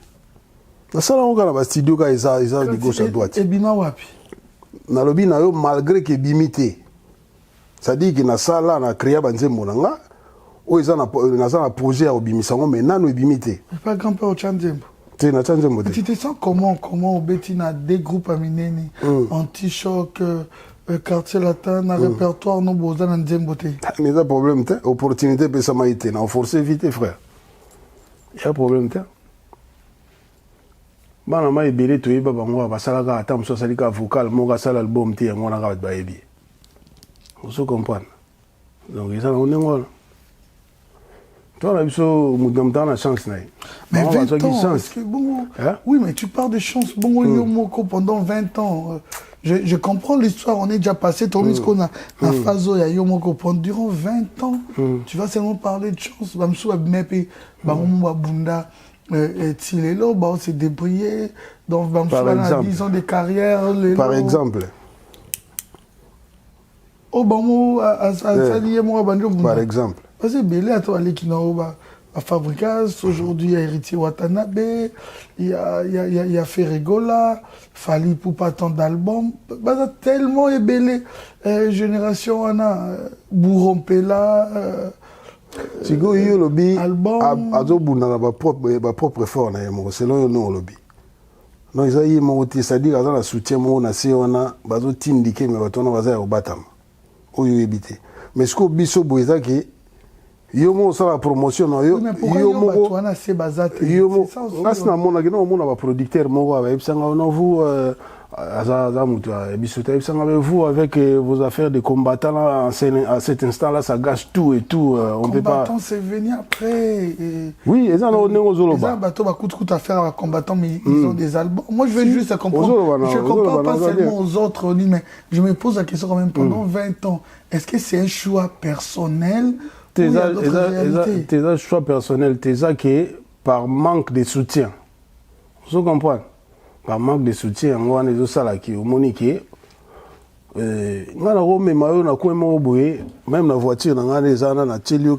Ça là, on a un studio qui est de gauche à droite. Et bima wapi. Na lobi na yo malgré que limité. Ça dit que na ça là, na créé banzembo nanga. O ils ont un projet à obimisango, mais nano limité. Pas grand-père au Tchandjembo. Tu na Tchandjembo. Tu te sens comment au Betina des groupes à Mineni, anti-choc, quartier latin, un répertoire non besoin dans Nzembote. Mais ça problème t'es, opportunité peut ça maïté, na forcer vite frère. Il y a problème t'es. Bana mai belé to yeba bango ba sala ka atam so sali ka vocal mo ka sala album ti ngona ka ba yebi. Vous comprenez. Donc ils ont une ngona. Toi, là, tu as la chance. Mais 20 ans, est-ce que bon, oui, mais tu parles de chance. Bon, Yomoko, pendant 20 ans, je comprends l'histoire, on est déjà passé, tandis qu'on a la phase où il y a Yomoko. Durant 20 ans, tu vas seulement parler de chance. Bamsou, Abmepe, Bamou, Bunda, Tilelo, on s'est débrouillé. Donc, Bamsou, on a 10 ans de carrière. Par exemple. Oh, Bamou, par exemple. Parce que Belé, à toi, qui n'a pas Fabricas, aujourd'hui, il y a Héritier Watanabe, il y a Ferregola, Fali pour pas tant d'albums. Bah, tellement est Belé. Génération, on a Bourrompela. Si vous avez un lobby, album. vous avez un propre effort, c'est là où nous avons lobby. Non, ils ont dit, c'est-à-dire qu'ils ont un soutien, on a un team qui mais on a un batam. Où ils habitent. Mais ce que vous avez dit, yomo ça la promotion na yo yomo wana se bazate yomo ngasina mona kino mona ba producteur moko ba ebsanga on vous aza mutu bisota ebsanga vous avec vos affaires de combattants là à cet instant là ça gâche tout et tout on peut pas combattants c'est venu après oui et ça on est aux zoloba ça bateau ba coûte affaire à combattants mais ils ont des albums moi je veux juste comprendre je comprends pas seulement aux autres mais je me pose la question quand même pendant 20 ans est-ce que c'est un choix personnel tes choix personnels, tes que par manque de soutien. Vous comprenez? Par manque de soutien, on a des gens qui ont moniqué. On a même la voiture, on a des gens qui ont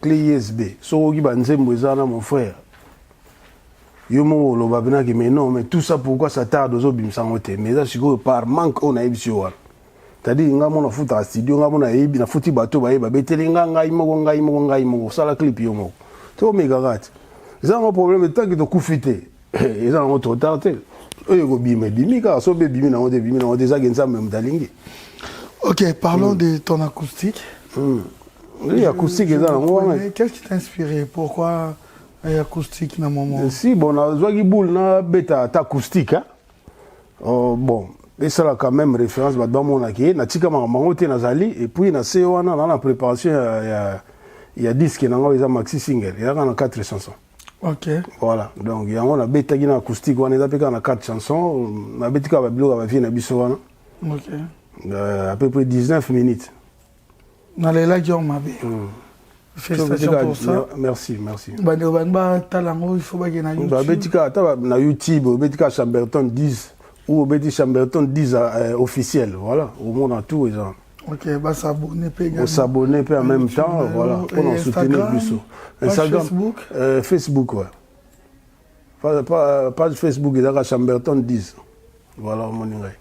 clé USB. So qui mon frère. Yomo lo babina qui mais non, mais tout ça pourquoi ça tarde aux autres mais ça c'est par manque on a eu sur. C'est-à-dire nga mona futa studio nga mona yebi na futi bato ba yeba beteli nga ngai moko sala clip yo moko to mega gat ça un problème tant que to kufite et ça on trop tard tel e go bimi ka so be bimi na on des agenza même dalingi. OK, parlons de ton acoustique. Oui, acoustique ça qu'est-ce qui t'a inspiré? Pourquoi acoustique na moment? Si bon na zwagi boule na beta acoustique hein. Bon et ça a quand même référence dans mon acquis natika mangote nazali et puis na sewana na la préparation il y a disque na nga maxi single il y a 4 chansons. OK. Voilà donc il y a on a betaki na acoustique on a peka na 4 chansons na betika ba bilo ba vie na biso wana. OK. À peu près 19 minutes. Na lela qui on m'a bé. Félicitations pour ça. Merci. Talango il faut ba na YouTube. Ba betika ta na YouTube betika Chamberton 10 ou Betty Chamberton 10 officiel, voilà, au monde en tout. Ok, bah s'abonner, on s'abonner en même temps, voilà, pour nous soutenir plus. Instagram, Facebook Facebook, ouais. Page Facebook, il y a Chamberton 10. Voilà, mon ingé.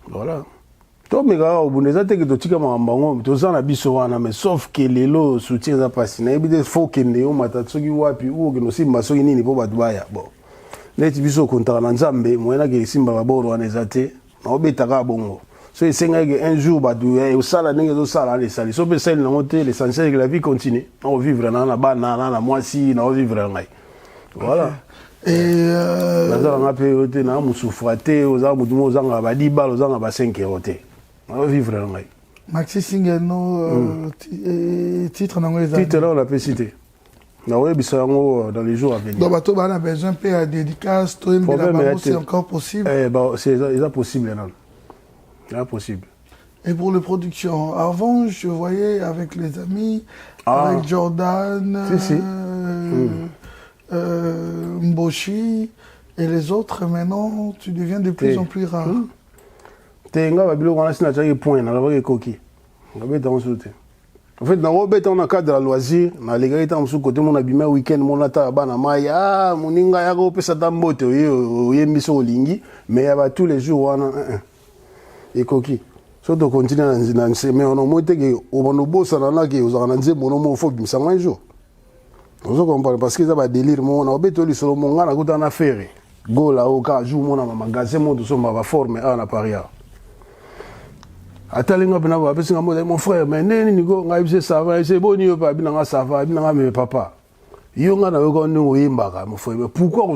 Voilà. Toi, mes gars, au bout des années, tu as un tu as un biso, mais sauf que les lots soutiennent la passe. Il y a des faux qui sont matatsugi wapi ou que nous sommes masogi ni pour batubaya. Bon. Neti biso kontaka na nzambe moyena ke simba baboro wana ezate na obetaka bongo so esenga ke un jour batu osala ndenge ezosala na esali so pe sali nango te l'essentiel que la vie continue na ovivre na bana na mwasi na ovivre ngai voilà nazala nga pe yo te na musufra te ozala mutu mo ozanga ba 10 balles ozanga ba 5 euros te na ovivre ngai maxi single no titre nango ezali titre là on l'a pas cité Oui, dans les jours à venir. Donc, on a besoin de dédicace, c'est encore possible. C'est possible, non. C'est possible. Et pour les productions, avant, je voyais avec les amis, avec Jordan, Mboshi et les autres. Maintenant, tu deviens de plus en plus rare. En fait, dans le cadre de la loisir, dans les gars, on a côté mon abîmé week-end, mon ata bana maya, mon inga ya go pesa dambote, oye miso olingi, mais y a tous les jours wana et coquille. Surtout continuer dans ces mais on a monté que au bonobo ça là que aux organisés monomophobe ça un jour. On se comprend parce que ça va délire mon on a beto li solo mon ngana kuta na faire. Go là au cas jour mon na magasin mon so ma forme à na paria. Atalinga bena ba pesi ngamo mon frère mais neni nigo ngaibise ça va c'est bon yo pas bina nga ça va bina nga papa. Yo nga na ko ndingo yimbaka mon frère mais pourquoi on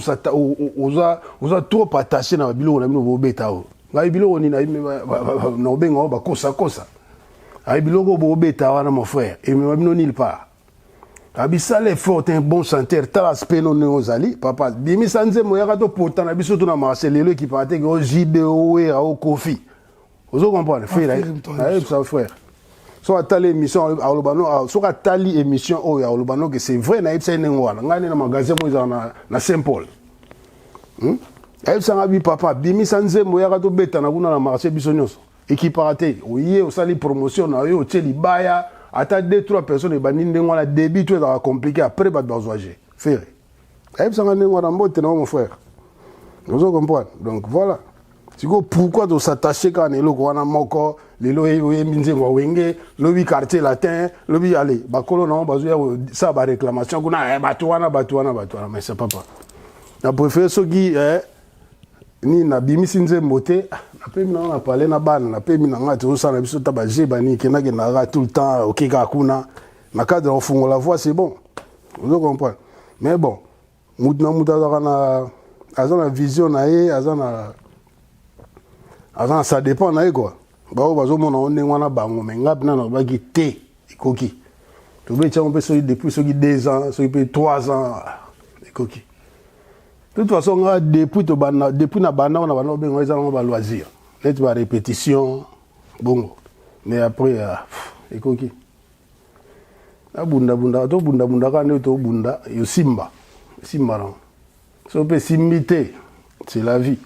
trop attaché na bilo na bino bo beta o. Ngai biloko ni na no benga ba kosa ai biloko bo beta wana mon frère et me bino nil pas abisa l'effort un bon chanteur talas peno ne ozali papa bimi sanze moyaka to portant na biso to na marcelelo qui partait go JDO et au Kofi ozo comprendre frère ça frère so atali émission à Olobano so atali émission o ya Olobano que c'est vrai na ipsa nengola ngani na magasin mo na Saint-Paul elle s'en a vu papa bimi sanze moyaka to beta na kuna na marché bisonyoso équipe raté oui au sali promotion na yo teli baya ata 2-3 personnes bani ndengo na début tout est compliqué après ba dozoager faire elle s'en a nengo na mbote na mon frère vous comprenez donc voilà tu vois pourquoi de s'attacher quand eloko wana moko lelo minzengo wenge lobi quartier latin lobi aller bakolo na bazo ça ba réclamation kuna batuana mais c'est papa na préféré so qui ni na bimisi nzembo te nape mina na parler na bana nape mina ngati osana biso tabaje bani kenake na tout le temps okeka kuna na cadre ofungo la voix c'est bon vous comprenez mais bon muta na azana vision na ye azana ça dépend na ye quoi bao bazo mona onde ngwana bango mais ngapi na ba ki te ikoki to be tchon pe so depuis so ki 2 ans so ki 3 ans ikoki. De toute façon, depuis na bana on a ba loisir. Let's ba répétition bon. Mais après ekoki. Bunda quand to bunda yo simba non. So peut s'imiter, c'est la vie.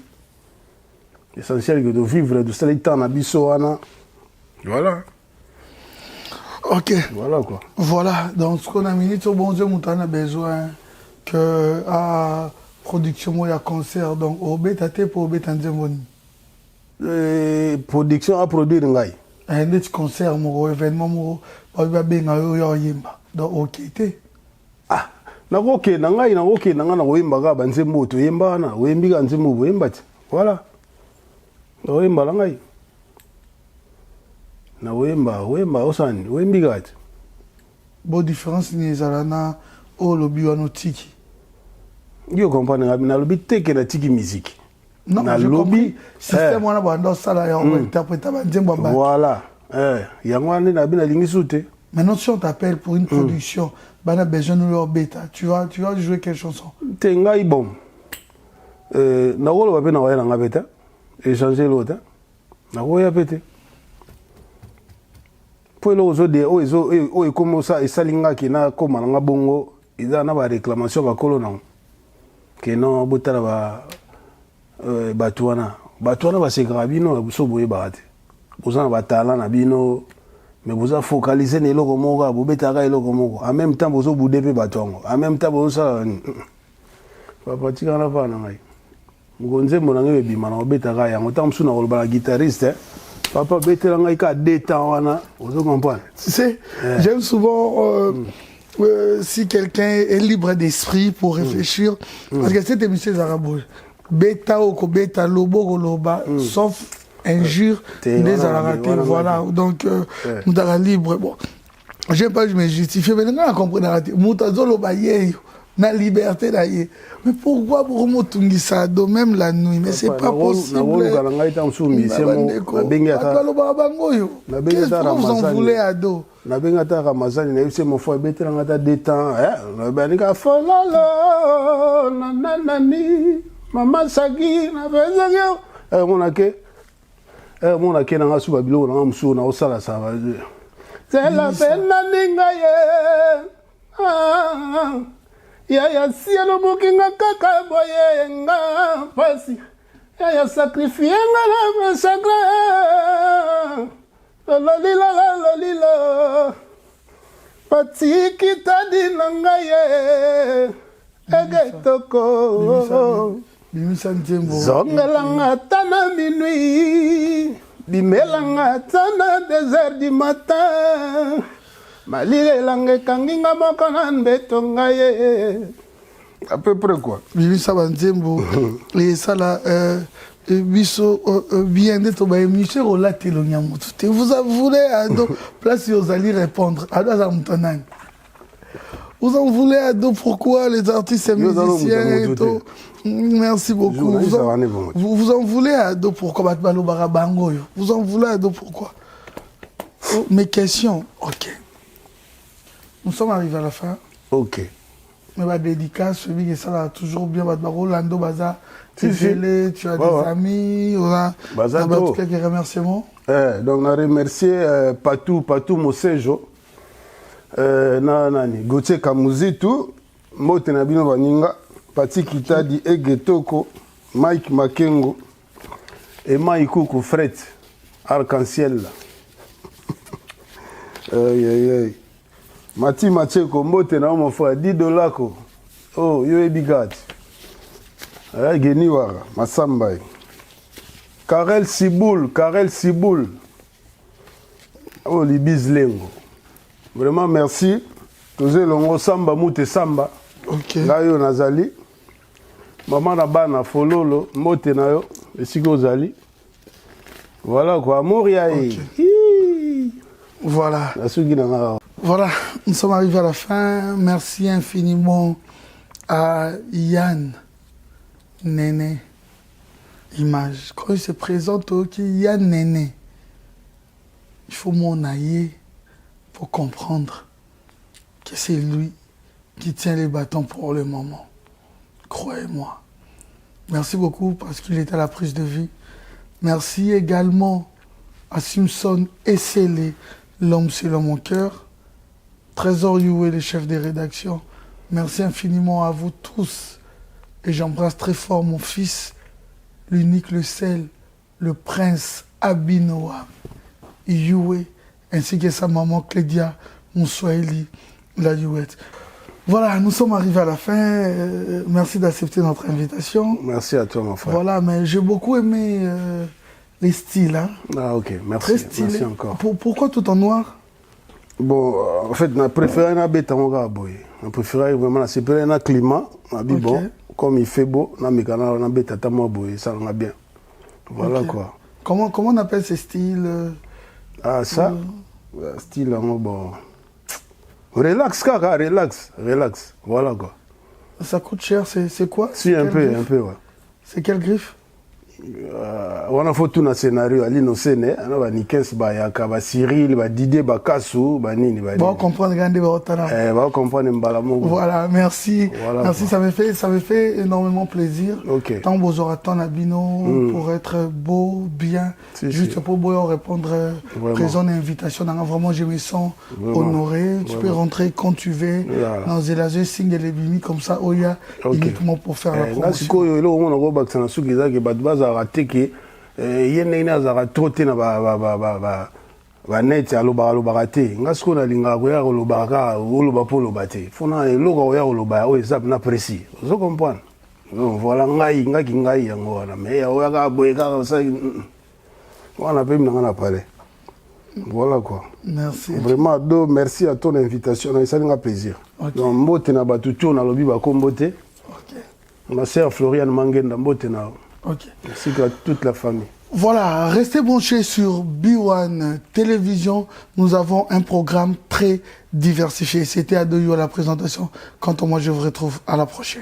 L'essentiel que de vivre de ce temps na biso ana. Voilà. OK. Voilà quoi. Voilà, donc ce qu'on a mis au bon Dieu on a besoin que à production il y a concert donc au bétaté pour bétanze moni production à produire ngai un petit concert mo événement mo ba benga yo yimba donc OK té na OK na ngai na OK na ngana oyimba ka banze moto yimba na oyimbi ka nzimo oyimba ti voilà oyimba la ngai na oyimba osani oyimbi ka ti bo différence ni ezalana o lobi wana tiki. Yo comprends na lobby teke na tiki musique. Non, na lobby système wana bando sala ya interpréter ba nzembo ba. Voilà. Yango na bina lingi soute. Maintenant si on t'appelle pour une production, bana besoin de leur bêta. Tu vas jouer quelle chanson? Tengai bon. Na wolo ba bena wa na ngabeta. Échanger l'autre. Na wo ya pété. Pour les autres o comme ça et salinga ki na koma na bongo ida na ba réclamation ba kolo na. Que non botala ba batuana ba se grabino so boye barate bozana ba talent na bino mais boza focaliser ne loko moko bo betaka eloko moko en même temps bozo bude pe batongo en même temps bozo ça papa tika na fa na ngai mugonze mona ngai bima na betaka yango tam suna ko ba guitariste papa betela ngai ka détend wana bozo comprendre tu sais j'aime souvent si quelqu'un est libre d'esprit pour réfléchir, parce que cette émission est arabe, bêta ou bêta lobo loba, sauf injure des arabatés, voilà. Donc, nous sommes libre. Bon, j'aime pas, je me justifie, mais nous avons compris narratif. Moutazo loba yeyo, na liberté d'ailleurs. Mais pourquoi pour moi tungisa ado même la nuit? Mais c'est pas possible. Qu'est-ce que vous en voulez ado? Nabengata Ramazani na yebise mon frère betelanga détend banika fololo nanani mama sagi na bezanga mona ke na suba bilo na msu na osala sa ba c'est la pena ninga ye ya sielo bukinga kaka boye nga pasi ya sacrifier nga la massacre lolila patiki tadi nangaye egetoko zongelanga tana minuit bimelanga tana 2h du matin malilelanga kanginga moko na mbeto ngaye à peu près quoi Bimisa Banzembo et ça là biso bien d'être monsieur Rolatelo Nyamutu. Vous voulez ado place vous allez répondre ado Mutanan. Vous en voulez ado pourquoi les artistes et musiciens et tout. Merci beaucoup. Vous en voulez ado pourquoi Batbalo Barabango. Vous en voulez ado pourquoi. Mes questions. OK. Nous sommes arrivés à la fin. OK. Mais ma dédicace, celui qui ça toujours bien, Rolando Baza, tu as des amis, on a quelques remerciements. Donc on a remercié Patou Mosejo, Gauthier Kamuzitu, Mote Nabino Vaninga, Pati Kitadi Egetoko, Mike Makengo, et Mike Koukou Fred, Arc-en-Ciel. Mati Macheko, Mote na mon frère, $10 ko. Oh, yo e bigat. Geniwara, Masambay. Karel Siboul. Oh, Libis Lengo. Vraiment merci. Toze longo samba mute samba. OK. Là yo nazali. Maman na bana fololo, mote na yo, esiko zali. Voilà quoi, Moria. Voilà. Voilà, nous sommes arrivés à la fin. Merci infiniment à Yann Néné. Image. Quand il se présente, Yann Néné. Il faut m'en aller pour comprendre que c'est lui qui tient les bâtons pour le moment. Croyez-moi. Merci beaucoup parce qu'il est à la prise de vie. Merci également à Simpson Essélé, l'homme selon mon cœur. Trésor Youé, les chefs des rédactions. Merci infiniment à vous tous. Et j'embrasse très fort mon fils, l'unique, le seul, le prince Abinoam Youé, ainsi que sa maman Clédia Moussouaili, la Youette. Voilà, nous sommes arrivés à la fin. Merci d'accepter notre invitation. Merci à toi, mon frère. Voilà, mais j'ai beaucoup aimé les styles. Hein. Ah, ok, merci. Très stylé. Merci encore. Pourquoi tout en noir? Bon, en fait, je préfère un bête en gaboy. Je préfère vraiment un climat. Bon, comme il fait beau, je préfère un bête à moi, ça va bien. Voilà quoi. Comment on appelle ces styles? Ah, ça style, bon. Relax, kaka, relax. Voilà quoi. Ça coûte cher, c'est quoi? Si, un peu, ouais. C'est quelle griffe? On a fait tout un scénario à l'innocent, on a Nikens Bayaka, Cyril, Didier Bakassou, Nini. On comprend Voilà, merci. Voilà, merci, ça me fait énormément plaisir. Okay. Tant beaux orateurs Nabino pour être beau, bien. Juste pour répondre présent à l'invitation. Vraiment, je me sens honoré. Tu peux rentrer quand tu veux. Dans les signes et les bimi comme ça, Oya, uniquement pour faire la promotion. Raté que yéna zara troté na ba net aloba raté ngasko na linga ko ya oloba ka oloba polo baté fona eloko ya oloba o ezap na précis vous comprenez voilà ngai yango na mais ya ka boye ka ça on a pas na parler voilà quoi. Merci. Vraiment merci à ton invitation, ça un plaisir. Donc mbote na batutu na lobi ba kombote. OK. Ma sœur Floriane Mangenda mbote na. OK. Ainsi que toute la famille. Voilà, restez branchés sur B1 Télévision. Nous avons un programme très diversifié. C'était Adoyo à la présentation. Quant à moi, je vous retrouve à la prochaine.